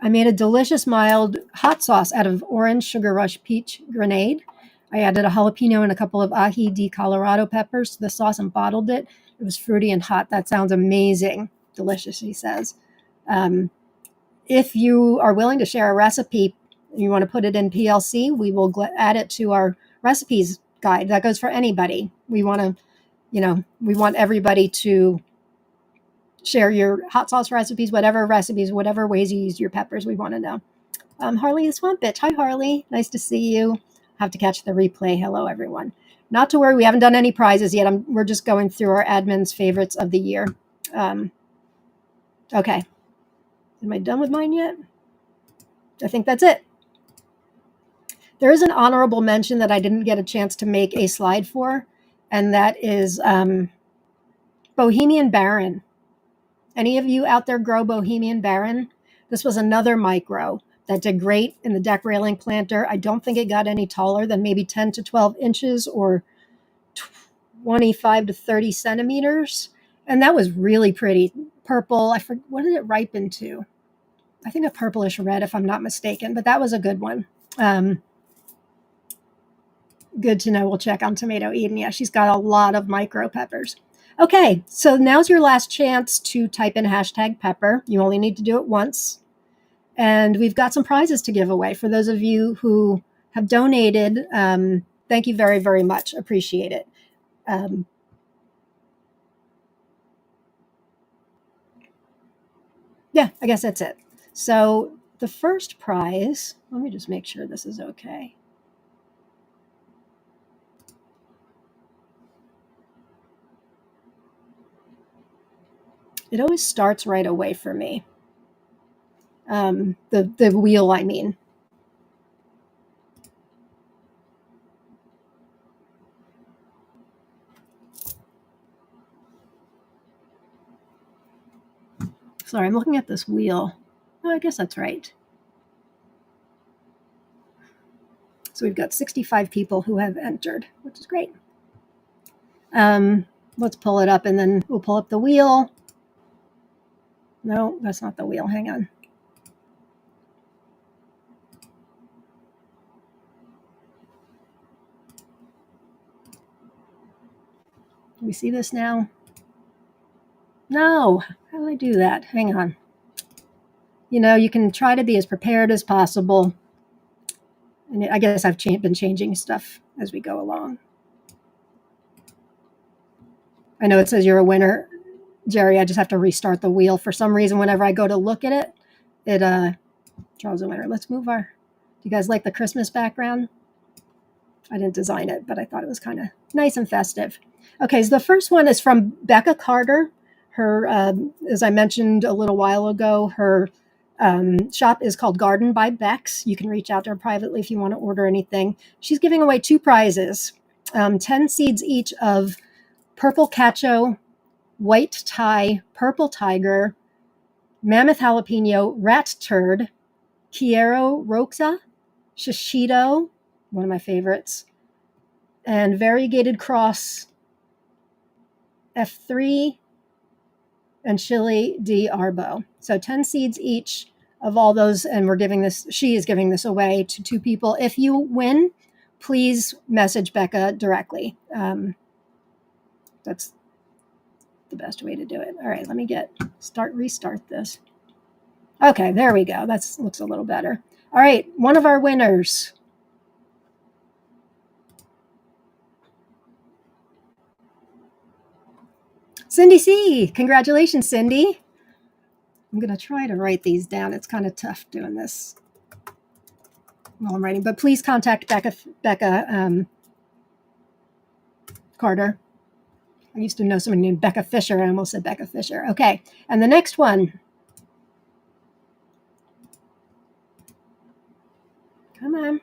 I made a delicious mild hot sauce out of orange sugar rush peach grenade. I added a jalapeno and a couple of ají de Colorado peppers to the sauce and bottled it. It was fruity and hot. That sounds amazing. Delicious, she says. If you are willing to share a recipe, you want to put it in PLC, we will add it to our recipes guide. That goes for anybody. We want everybody to share your hot sauce recipes, whatever ways you use your peppers. We want to know. Harley the Swamp Bitch. Hi, Harley. Nice to see you. Have to catch the replay. Hello, everyone. Not to worry, we haven't done any prizes yet. We're just going through our admin's favorites of the year. Okay. Am I done with mine yet? I think that's it. There is an honorable mention that I didn't get a chance to make a slide for, and that is Bohemian Baron. Any of you out there grow Bohemian Baron? This was another micro that did great in the deck railing planter. I don't think it got any taller than maybe 10 to 12 inches or 25 to 30 centimeters. And that was really pretty. Purple. What did it ripen to? I think a purplish red, if I'm not mistaken, but that was a good one. Good to know. We'll check on Tomato Eden. Yeah, she's got a lot of micro peppers. Okay, so now's your last chance to type in hashtag pepper. You only need to do it once. And we've got some prizes to give away. For those of you who have donated, thank you very, very much. Appreciate it. Yeah, I guess that's it. So the first prize, let me just make sure this is okay. It always starts right away for me. The wheel, I mean. Sorry, I'm looking at this wheel. Oh, I guess that's right. So we've got 65 people who have entered, which is great. Let's pull it up and then we'll pull up the wheel. No, that's not the wheel. Hang on. Do we see this now? No. How do I do that? Hang on. You know, you can try to be as prepared as possible. And I guess I've been changing stuff as we go along. I know it says you're a winner, Jerry. I just have to restart the wheel. For some reason, whenever I go to look at it, it draws a winner. Let's move our... Do you guys like the Christmas background? I didn't design it, but I thought it was kind of nice and festive. Okay, so the first one is from Becca Carter. Her, as I mentioned a little while ago, her shop is called Garden by Bex. You can reach out to her privately if you want to order anything. She's giving away 2 prizes, 10 seeds each of purple cacho, white tie, purple tiger, mammoth jalapeno, rat turd, Quiero roxa, shishito, one of my favorites, and variegated cross F3 and chili di arbo. So 10 seeds each of all those, and she is giving this away to 2 people. If you win, please message Becca directly. That's the best way to do it. All right, let me restart this. Okay, there we go. That looks a little better. All right, one of our winners. Cindy C. Congratulations, Cindy. I'm going to try to write these down. It's kind of tough doing this while I'm writing, but please contact Becca Carter. I used to know somebody named Becca Fisher. I almost said Becca Fisher. Okay, and the next one. Come on.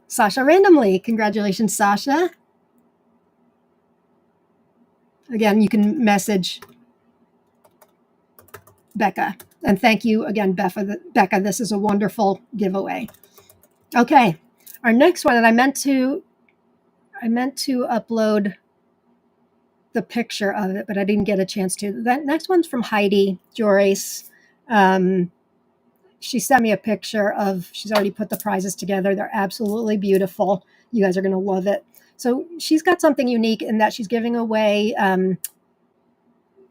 Sasha Randomly. Congratulations, Sasha. Again, you can message Becca. And thank you again, Becca. This is a wonderful giveaway. Okay, our next one, and I meant to upload the picture of it, but I didn't get a chance to. That next one's from Heidi Joyce. She sent me a picture she's already put the prizes together. They're absolutely beautiful. You guys are going to love it. So she's got something unique in that she's giving away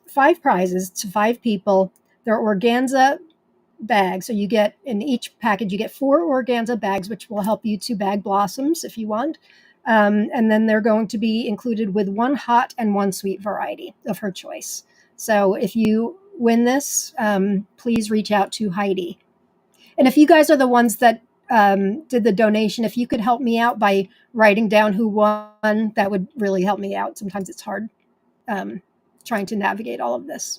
5 prizes to 5 people. They're organza bags. So you get, in each package, you get 4 organza bags, which will help you to bag blossoms if you want. And then they're going to be included with 1 hot and 1 sweet variety of her choice. So if you win this, please reach out to Heidi. And if you guys are the ones that did the donation, if you could help me out by writing down who won, that would really help me out. Sometimes it's hard trying to navigate all of this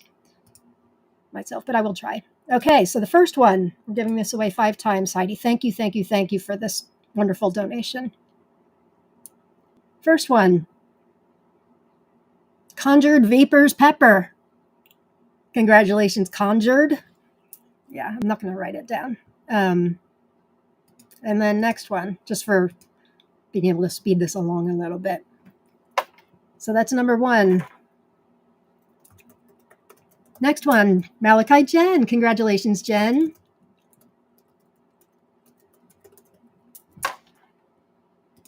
myself, but I will try. Okay, so the first one, we're giving this away 5 times. Heidi, thank you for this wonderful donation. First one, Conjured Vapors Pepper. Congratulations, Conjured. Yeah, I'm not going to write it down. And then next one, just for being able to speed this along a little bit. So that's number 1. Next one, Malachi Jen. Congratulations, Jen.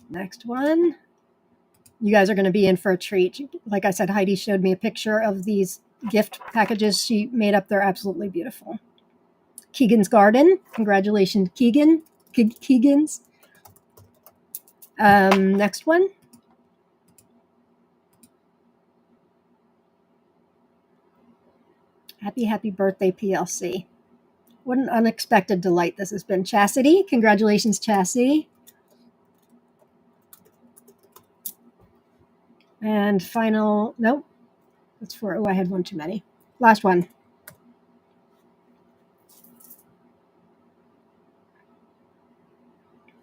Next one. You guys are going to be in for a treat. Like I said, Heidi showed me a picture of these gift packages she made up. They're absolutely beautiful. Keegan's Garden. Congratulations, Keegan. Keegan's. Next one. Happy birthday, PLC. What an unexpected delight this has been. Chastity. Congratulations, Chastity. And final, nope. That's 4. Oh, I had one too many. Last one.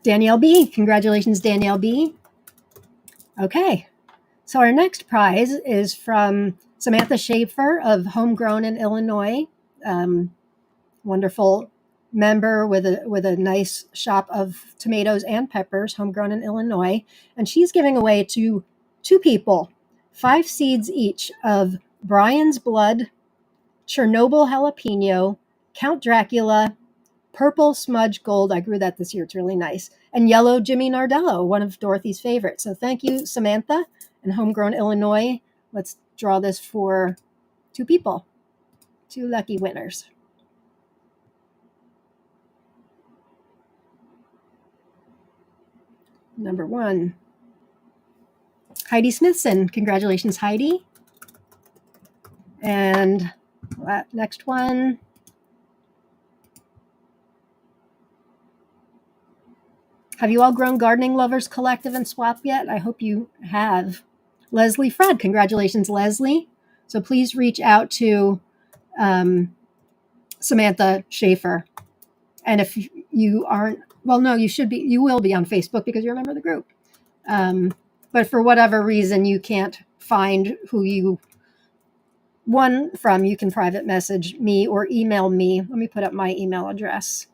Danielle B. Congratulations, Danielle B. Okay. So our next prize is from Samantha Schaefer of Homegrown in Illinois. Wonderful member with a nice shop of tomatoes and peppers, Homegrown in Illinois. And she's giving away to 2 people 5 seeds each of Brian's Blood, Chernobyl Jalapeno, Count Dracula, Purple Smudge Gold. I grew that this year. It's really nice. And Yellow Jimmy Nardello, one of Dorothy's favorites. So thank you, Samantha, and Homegrown Illinois. Let's draw this for 2 people, 2 lucky winners. Number 1, Heidi Smithson. Congratulations, Heidi. And next one, have you all grown Gardening Lovers Collective and Swap yet? I hope you have. Leslie Fred. Congratulations, Leslie. So please reach out to Samantha Schaefer. And if you aren't, well, no, you will be on Facebook because you're a member of the group. But for whatever reason, you can't find who you won from, you can private message me or email me. Let me put up my email address.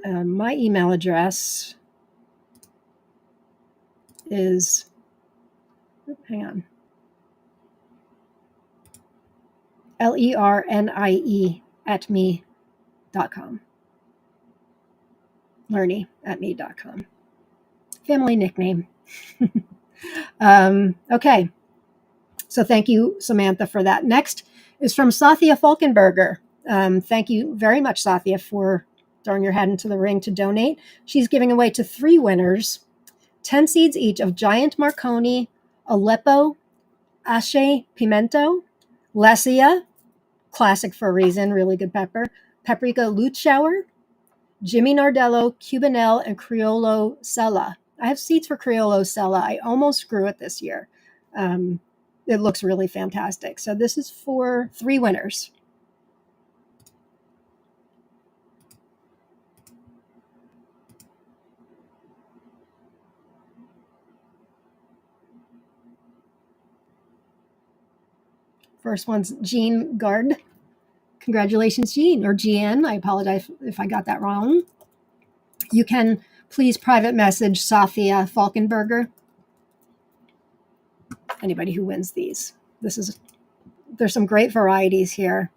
My email address is, hang on, lernie@me.com. Lernie@me.com. Family nickname. Okay. So thank you, Samantha, for that. Next is from Sathia Falkenberger. Thank you very much, Sathia, for throwing your hat into the ring to donate. She's giving away to 3 winners 10 seeds each of Giant Marconi, Aleppo, Ache Pimento, Lesia, classic for a reason, really good pepper, Paprika Lutschauer, Jimmy Nardello, Cubanelle, and Criollo Sella. I have seeds for Criollo Sella. I almost grew it this year. It looks really fantastic. So this is for 3 winners. First one's Jean Gard. Congratulations, Jean, or GN. I apologize if I got that wrong. You can please private message Sathia Falkenberger. Anybody who wins these. There's some great varieties here.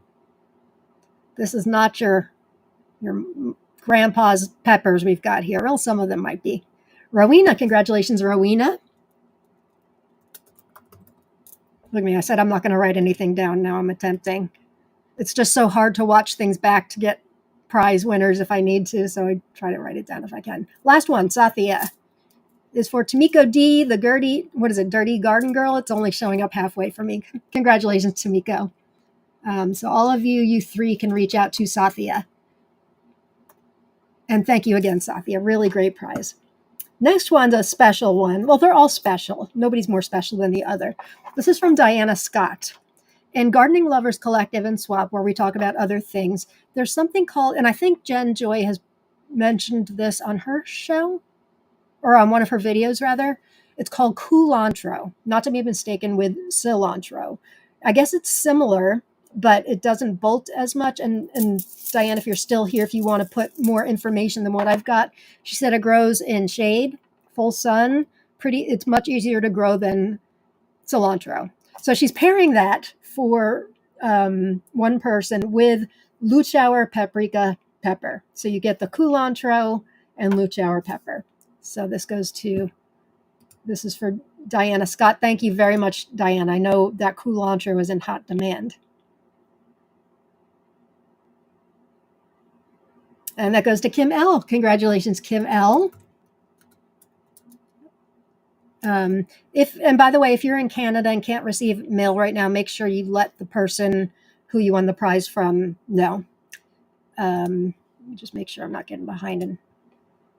This is not your grandpa's peppers we've got here. Well, some of them might be. Rowena, congratulations, Rowena. Look at me, I said I'm not going to write anything down. Now I'm attempting. It's just so hard to watch things back to get prize winners if I need to, so I try to write it down if I can. Last one, Sathia, is for Tamiko D, the Dirty Garden Girl. It's only showing up halfway for me. Congratulations, Tamiko. So all of you 3 can reach out to Sathia. And thank you again, Sathia. Really great prize. Next one's a special one. Well, they're all special. Nobody's more special than the other. This is from Diana Scott. In Gardening Lovers Collective and Swap, where we talk about other things, there's something called, and I think Jen Joy has mentioned this on her show, or on one of her videos, rather. It's called culantro, not to be mistaken with cilantro. I guess it's similar, but it doesn't bolt as much. And Diane, if you're still here, if you want to put more information than what I've got, she said it grows in shade, full sun. It's much easier to grow than cilantro. So she's pairing that for one person with Lutschauer paprika pepper. So you get the culantro and Lutschauer pepper. So this is for Diana Scott. Thank you very much, Diane. I know that culantro was in hot demand. And that goes to Kim L. Congratulations, Kim L. And by the way, if you're in Canada and can't receive mail right now, make sure you let the person who you won the prize from know. Let me just make sure I'm not getting behind in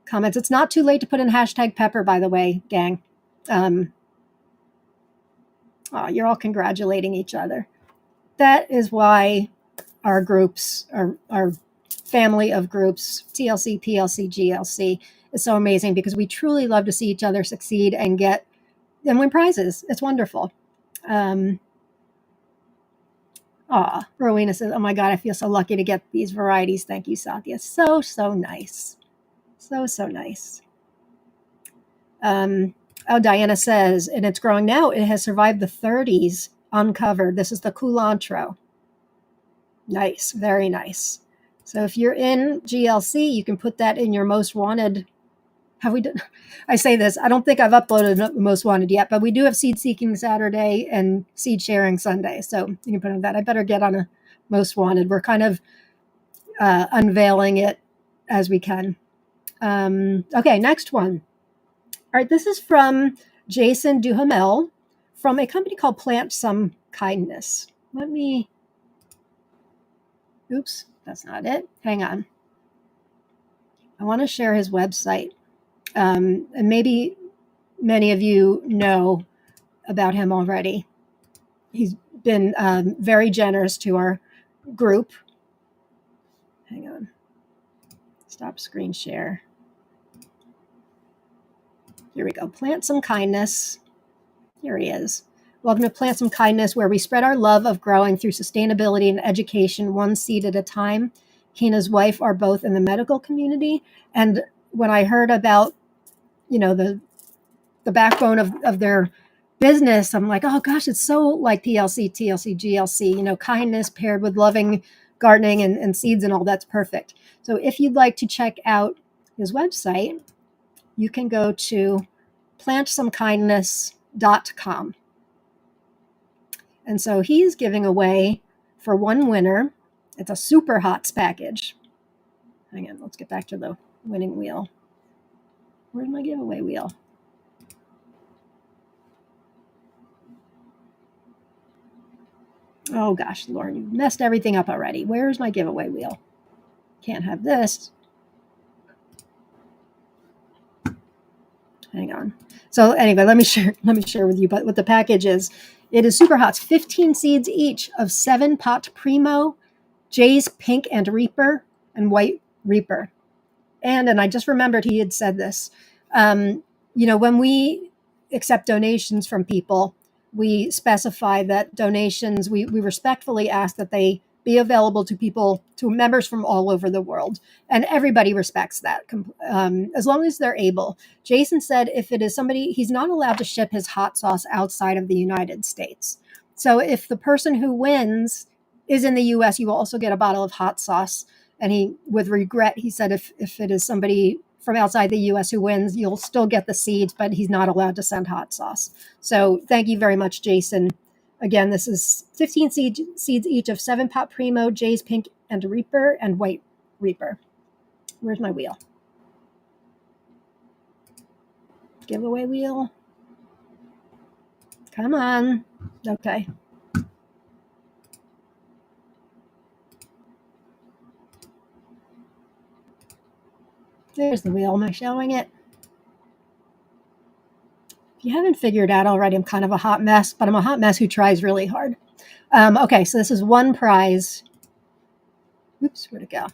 comments. It's not too late to put in hashtag pepper, by the way, gang. You're all congratulating each other. That is why our groups are family of groups, TLC, PLC, GLC, is so amazing because we truly love to see each other succeed and win prizes. It's wonderful. Rowena says, oh my God, I feel so lucky to get these varieties. Thank you, Satya. So, so nice. So, so nice. Diana says, and it's growing now. It has survived the 30s uncovered. This is the culantro. Nice. Very nice. So if you're in GLC, you can put that in your most wanted. Have we done? I say this. I don't think I've uploaded most wanted yet, but we do have seed seeking Saturday and seed sharing Sunday. So you can put on that. I better get on a most wanted. We're kind of unveiling it as we can. Okay, next one. All right, this is from Jason Duhamel from a company called Plant Some Kindness. Oops, that's not it. Hang on. I want to share his website. And maybe many of you know about him already. He's been very generous to our group. Hang on. Stop screen share. Here we go. Plant Some Kindness. Here he is. Welcome to Plant Some Kindness, where we spread our love of growing through sustainability and education, one seed at a time. Kina's wife are both in the medical community. And when I heard about, the backbone of their business, I'm like, oh gosh, it's so like PLC, TLC, GLC, kindness paired with loving gardening and seeds and all. That's perfect. So if you'd like to check out his website, you can go to plantsomekindness.com. And so he's giving away for one winner. It's a super HOTS package. Hang on, let's get back to the winning wheel. Where's my giveaway wheel? Oh gosh, Lauren, you messed everything up already. Where's my giveaway wheel? Can't have this. Hang on. So anyway, let me share with you what the package is. It is super HOTS, 15 seeds each of 7 pot primo, Jay's Pink and Reaper, and White Reaper. And I just remembered he had said this. When we accept donations from people, we specify that donations, we respectfully ask that they be available to members from all over the world. And everybody respects that, as long as they're able. Jason said if it is somebody, he's not allowed to ship his hot sauce outside of the United States. So if the person who wins is in the US, you will also get a bottle of hot sauce. And he, with regret, he said if it is somebody from outside the US who wins, you'll still get the seeds, but he's not allowed to send hot sauce. So thank you very much, Jason. Again, this is 15 seeds each of 7 pot primo, Jay's Pink and Reaper, and White Reaper. Where's my wheel? Giveaway wheel. Come on. Okay. There's the wheel. Am I showing it? If you haven't figured out already, I'm kind of a hot mess, but I'm a hot mess who tries really hard. Okay, so this is one prize. Oops, where'd it go?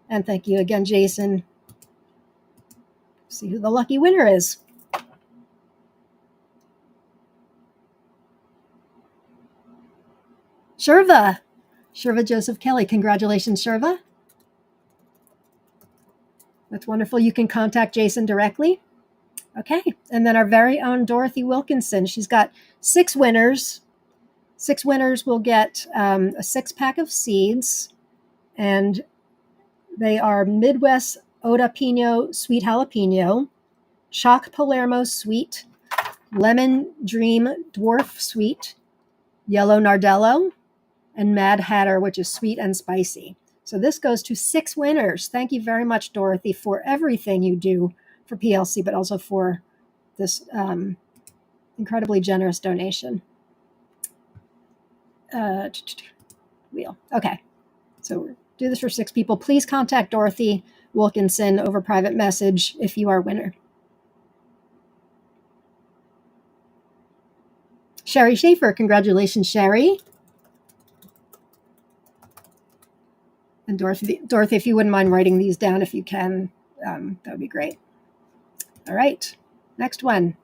And thank you again, Jason. See who the lucky winner is. Shirva Joseph Kelly. Congratulations, Shirva. That's wonderful. You can contact Jason directly. Okay. And then our very own Dorothy Wilkinson. She's got 6 winners. 6 winners will get a 6-pack of seeds. And they are Midwest Oda Pino Sweet Jalapeno, Choc Palermo Sweet, Lemon Dream Dwarf Sweet, Yellow Nardello, and Mad Hatter, which is sweet and spicy. So this goes to 6 winners. Thank you very much, Dorothy, for everything you do for PLC, but also for this incredibly generous donation. Wheel. Okay. So we'll do this for 6 people. Please contact Dorothy Wilkinson over private message if you are a winner. Sherry Schaefer. Congratulations, Sherry. And Dorothy, if you wouldn't mind writing these down if you can, that would be great. All right, next one.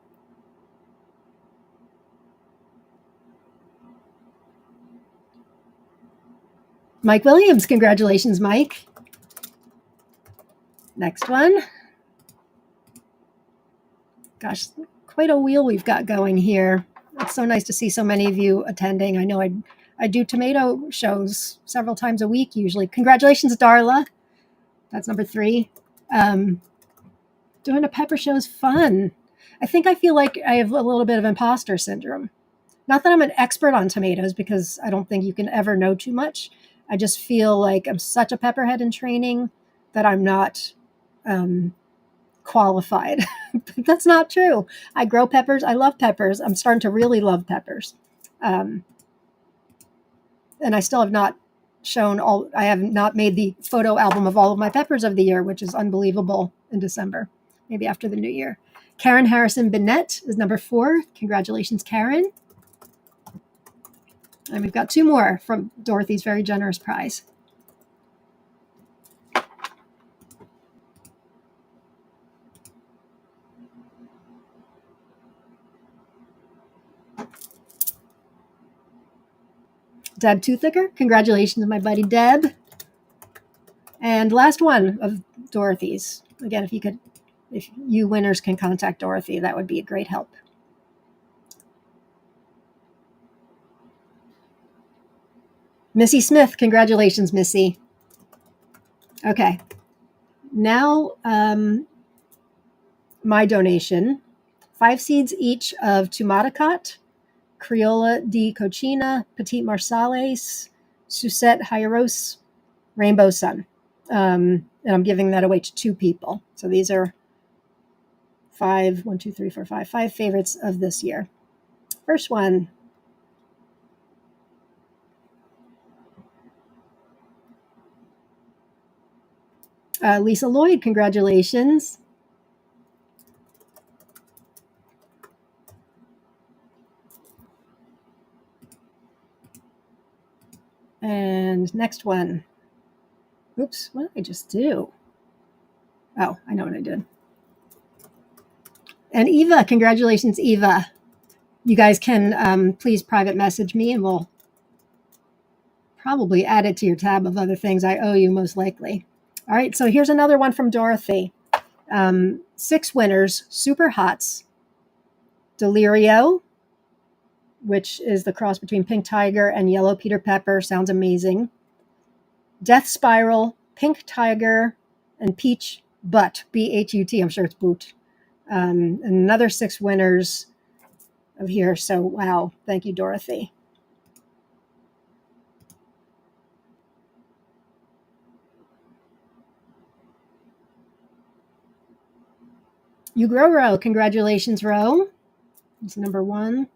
Mike Williams, congratulations, Mike. Next one. Gosh, quite a wheel we've got going here. It's so nice to see so many of you attending. I know I do tomato shows several times a week usually. Congratulations, Darla. That's number 3. Doing a pepper show is fun. I feel like I have a little bit of imposter syndrome. Not that I'm an expert on tomatoes, because I don't think you can ever know too much. I just feel like I'm such a pepperhead in training that I'm not qualified. That's not true. I grow peppers. I love peppers. I'm starting to really love peppers. And I still have not I have not made the photo album of all of my peppers of the year, which is unbelievable, in December, maybe after the new year. Karen Harrison Bennett is number 4. Congratulations, Karen. And we've got 2 more from Dorothy's very generous prize. Deb Toothaker, congratulations, my buddy Deb. And last one of Dorothy's. Again, if you winners can contact Dorothy, that would be a great help. Missy Smith, congratulations, Missy. Okay, now my donation, 5 seeds each of Tumaticot, Criolla di Cochina, Petit Marsales, Susette Hieros, Rainbow Sun. And I'm giving that away to 2 people. So these are 5 favorites of this year. First one. Lisa Lloyd, congratulations. And next one. Oops, what did I just do? Oh, I know what I did. And Eva, congratulations, Eva. You guys can please private message me, and we'll probably add it to your tab of other things I owe you, most likely. All right, so here's another one from Dorothy. 6 winners, Super Hots, Delirio, which is the cross between Pink Tiger and Yellow Peter Pepper. Sounds amazing. Death Spiral, Pink Tiger, and Peach Butt, B-H-U-T. I'm sure it's boot. And another 6 winners of here. So, wow. Thank you, Dorothy. You grow, Ro. Congratulations, Ro. It's number 1.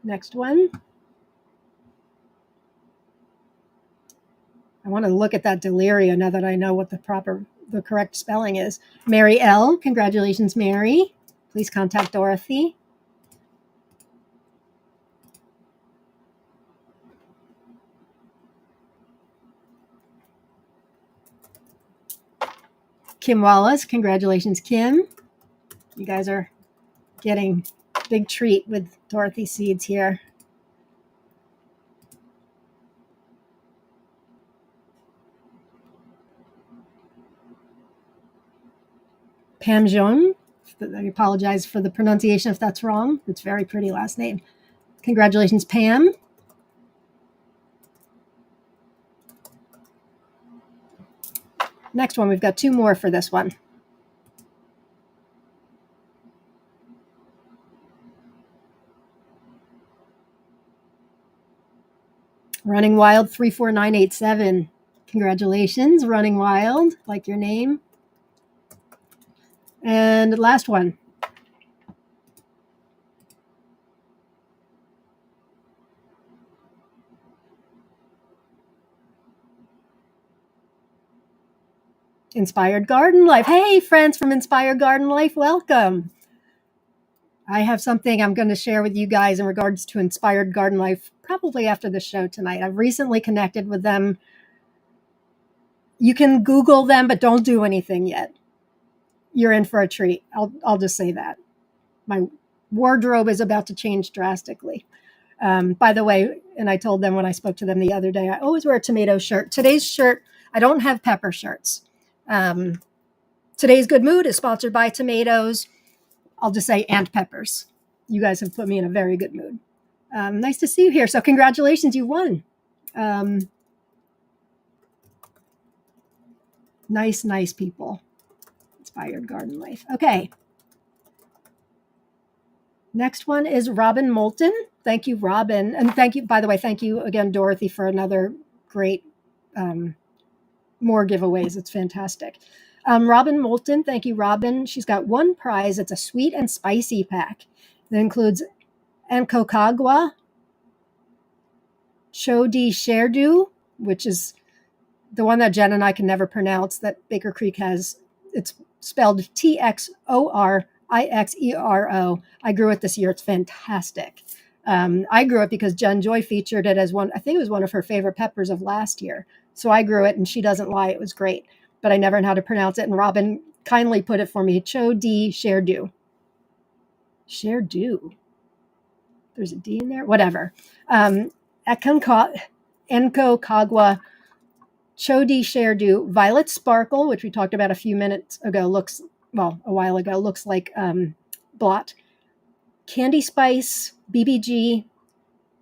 Next one. I want to look at that Delirio now that I know what the correct spelling is. Mary L. Congratulations, Mary. Please contact Dorothy. Kim Wallace. Congratulations, Kim. You guys are getting a big treat with Dorothy seeds here. Pam Jean. I apologize for the pronunciation if that's wrong. It's a very pretty last name. Congratulations, Pam. Next one, we've got 2 more for this one. Running Wild 34987. Congratulations, Running Wild, like your name. And last one. Inspired Garden Life. Hey, friends from Inspired Garden Life, welcome. I have something I'm going to share with you guys in regards to Inspired Garden Life, probably after the show tonight. I've recently connected with them. You can Google them, but don't do anything yet. You're in for a treat. I'll just say that. My wardrobe is about to change drastically. By the way, and I told them when I spoke to them the other day, I always wear a tomato shirt. Today's shirt, I don't have pepper shirts. Today's Good Mood is sponsored by tomatoes. I'll just say and peppers. You guys have put me in a very good mood. Nice to see you here. So congratulations, you won. Nice people. Inspired Garden Life. Okay. Next one is Robin Moulton. Thank you, Robin. And thank you, by the way, thank you again, Dorothy, for another great, more giveaways. It's fantastic. Robin Moulton, thank you, Robin. She's got one prize. It's a sweet and spicy pack that includes Aconcagua, Chaux de Cherdu, which is the one that Jen and I can never pronounce, that Baker Creek has. It's spelled Texorixero. I grew it this year. It's fantastic. I grew it because Jen Joy featured it as one. I think it was one of her favorite peppers of last year. So I grew it, and she doesn't lie. It was great, but I never knew how to pronounce it. And Robin kindly put it for me. Chaux de Cherdu. Cherdu. There's a D in there. Whatever. Aconcagua, Chaux de Cherdu, Violet Sparkle, which we talked about a few minutes ago, a while ago, looks like blot. Candy Spice, BBG,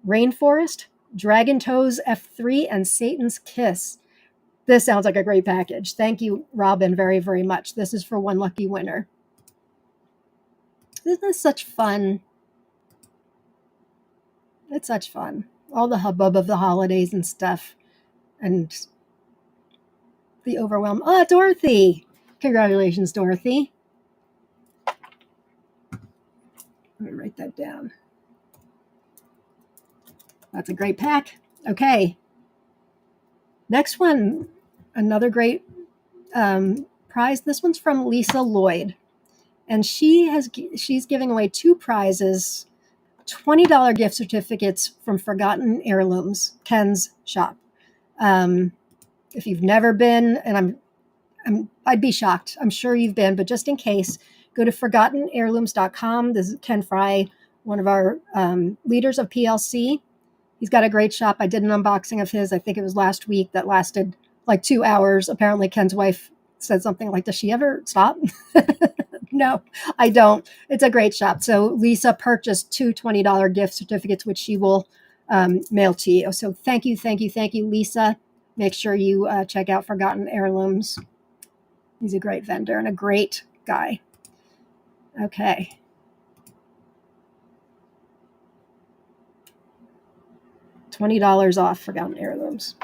Rainforest, Dragon Toes F3, and Satan's Kiss. This sounds like a great package. Thank you, Robin, very, very much. This is for one lucky winner. Isn't this such fun? It's such fun. All the hubbub of the holidays and stuff. And the overwhelm. Oh, Dorothy. Congratulations, Dorothy. Let me write that down. That's a great pack. Okay. Next one, another great prize. This one's from Lisa Lloyd. And she's giving away two prizes, $20 gift certificates from Forgotten Heirlooms, Ken's shop. If you've never been, and I'd be shocked. I'm sure you've been, but just in case, go to ForgottenHeirlooms.com. This is Ken Fry, one of our leaders of PLC. He's got a great shop. I did an unboxing of his. I think it was last week that lasted like 2 hours. Apparently, Ken's wife said something like, does she ever stop? No, I don't. It's a great shop. So Lisa purchased two $20 gift certificates, which she will mail to you. So thank you, Lisa. Make sure you check out Forgotten Heirlooms. He's a great vendor and a great guy. Okay. $20 off Forgotten Heirlooms.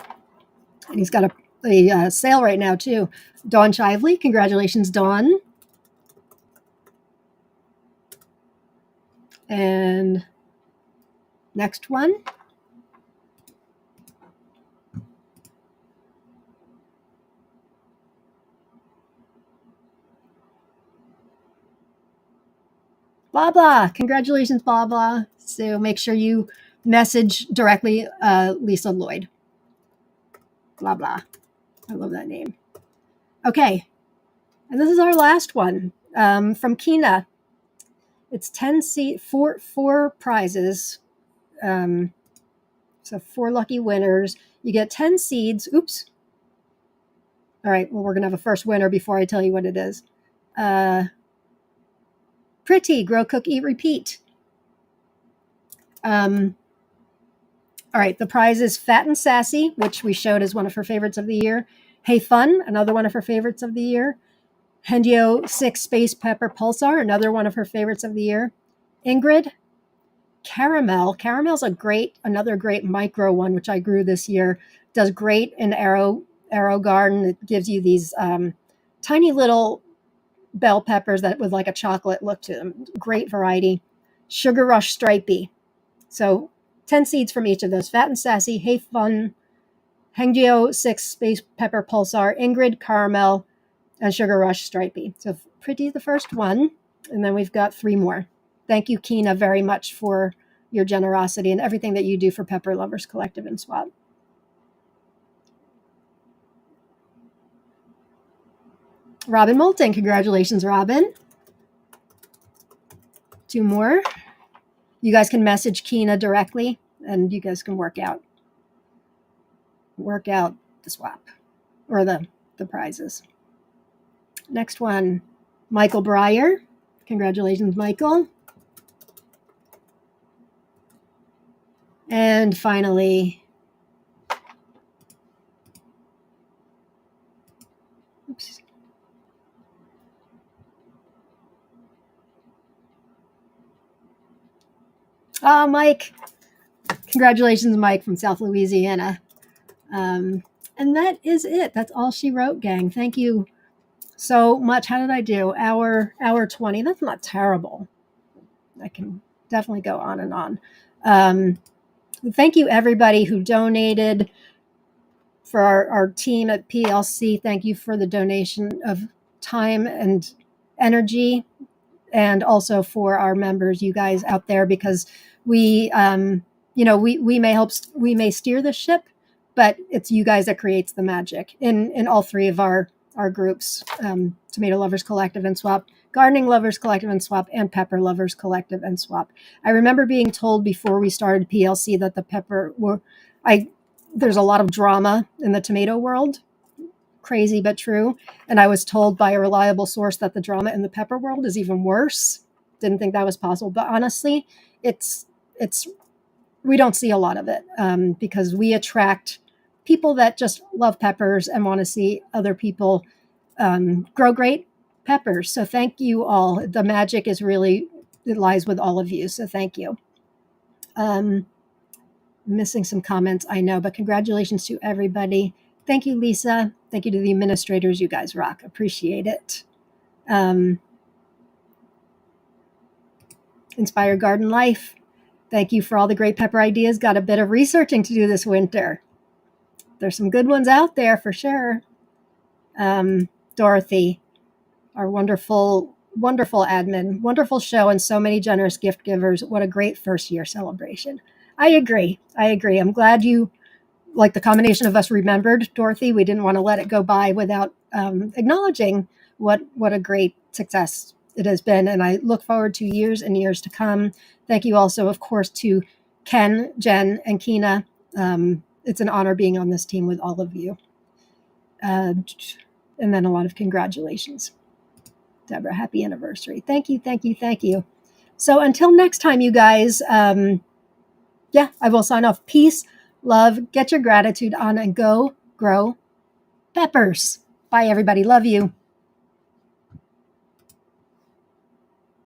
And he's got a sale right now, too. Dawn Shively. Congratulations, Dawn. And next one. Blah, blah. Congratulations, blah, blah. So make sure you message directly Lisa Lloyd. Blah, blah. I love that name. Okay. And this is our last one from Kina. It's 4 prizes. So 4 lucky winners. You get 10 seeds. Oops. All right. Well, we're going to have a first winner before I tell you what it is. Pretty, Grow, Cook, Eat, Repeat. All right. The prize is Fat and Sassy, which we showed as one of her favorites of the year. Hey Fun, another one of her favorites of the year. Hendio 6 Space Pepper Pulsar, another one of her favorites of the year. Ingrid, Caramel. Caramel's another great micro one, which I grew this year. Does great in Arrow Garden. It gives you these tiny little bell peppers that with like a chocolate look to them. Great variety. Sugar Rush Stripey. So 10 seeds from each of those. Fat and Sassy, Hey Fun, Hengio 6 Space Pepper Pulsar, Ingrid, Caramel, and Sugar Rush Stripey. So Pretty the first one, and then we've got 3 more. thank you, Kina, very much for your generosity and everything that you do for Pepper Lovers Collective and Swap. Robin Moulton, congratulations, Robin. 2 more. You guys can message Kina directly, and you guys can work out the swap or the prizes. Next one, Michael Breyer. Congratulations, Michael. And finally, oops. Mike. Congratulations, Mike from South Louisiana. And that is it. That's all she wrote, gang. Thank you so much. How did I do? Hour 20. That's not terrible. I can definitely go on and on. Thank you, everybody who donated for our team at PLC. Thank you for the donation of time and energy, and also for our members, you guys out there, because we may steer the ship, but it's you guys that creates the magic in all 3 of our groups, Tomato Lovers Collective and Swap, Gardening Lovers Collective and Swap, and Pepper Lovers Collective and Swap. I remember being told before we started PLC that there's a lot of drama in the tomato world. Crazy but true. And I was told by a reliable source that the drama in the pepper world is even worse. Didn't think that was possible, but honestly, it's we don't see a lot of it, because we attract people that just love peppers and want to see other people grow great peppers. So thank you all. The magic is really, it lies with all of you. So thank you. Missing some comments, I know, but congratulations to everybody. Thank you, Lisa. Thank you to the administrators. You guys rock. Appreciate it. Inspire Garden Life. Thank you for all the great pepper ideas. Got a bit of researching to do this winter. There's some good ones out there for sure. Dorothy, our wonderful, wonderful admin, wonderful show, and so many generous gift givers. What a great first year celebration. I agree. I'm glad you, like the combination of us, remembered Dorothy. We didn't want to let it go by without acknowledging what a great success it has been. And I look forward to years and years to come. Thank you also, of course, to Ken, Jen, and Kina. It's an honor being on this team with all of you. And then a lot of congratulations. Deborah, happy anniversary. Thank you. So until next time, you guys, I will sign off. Peace, love, get your gratitude on, and go grow peppers. Bye, everybody. Love you.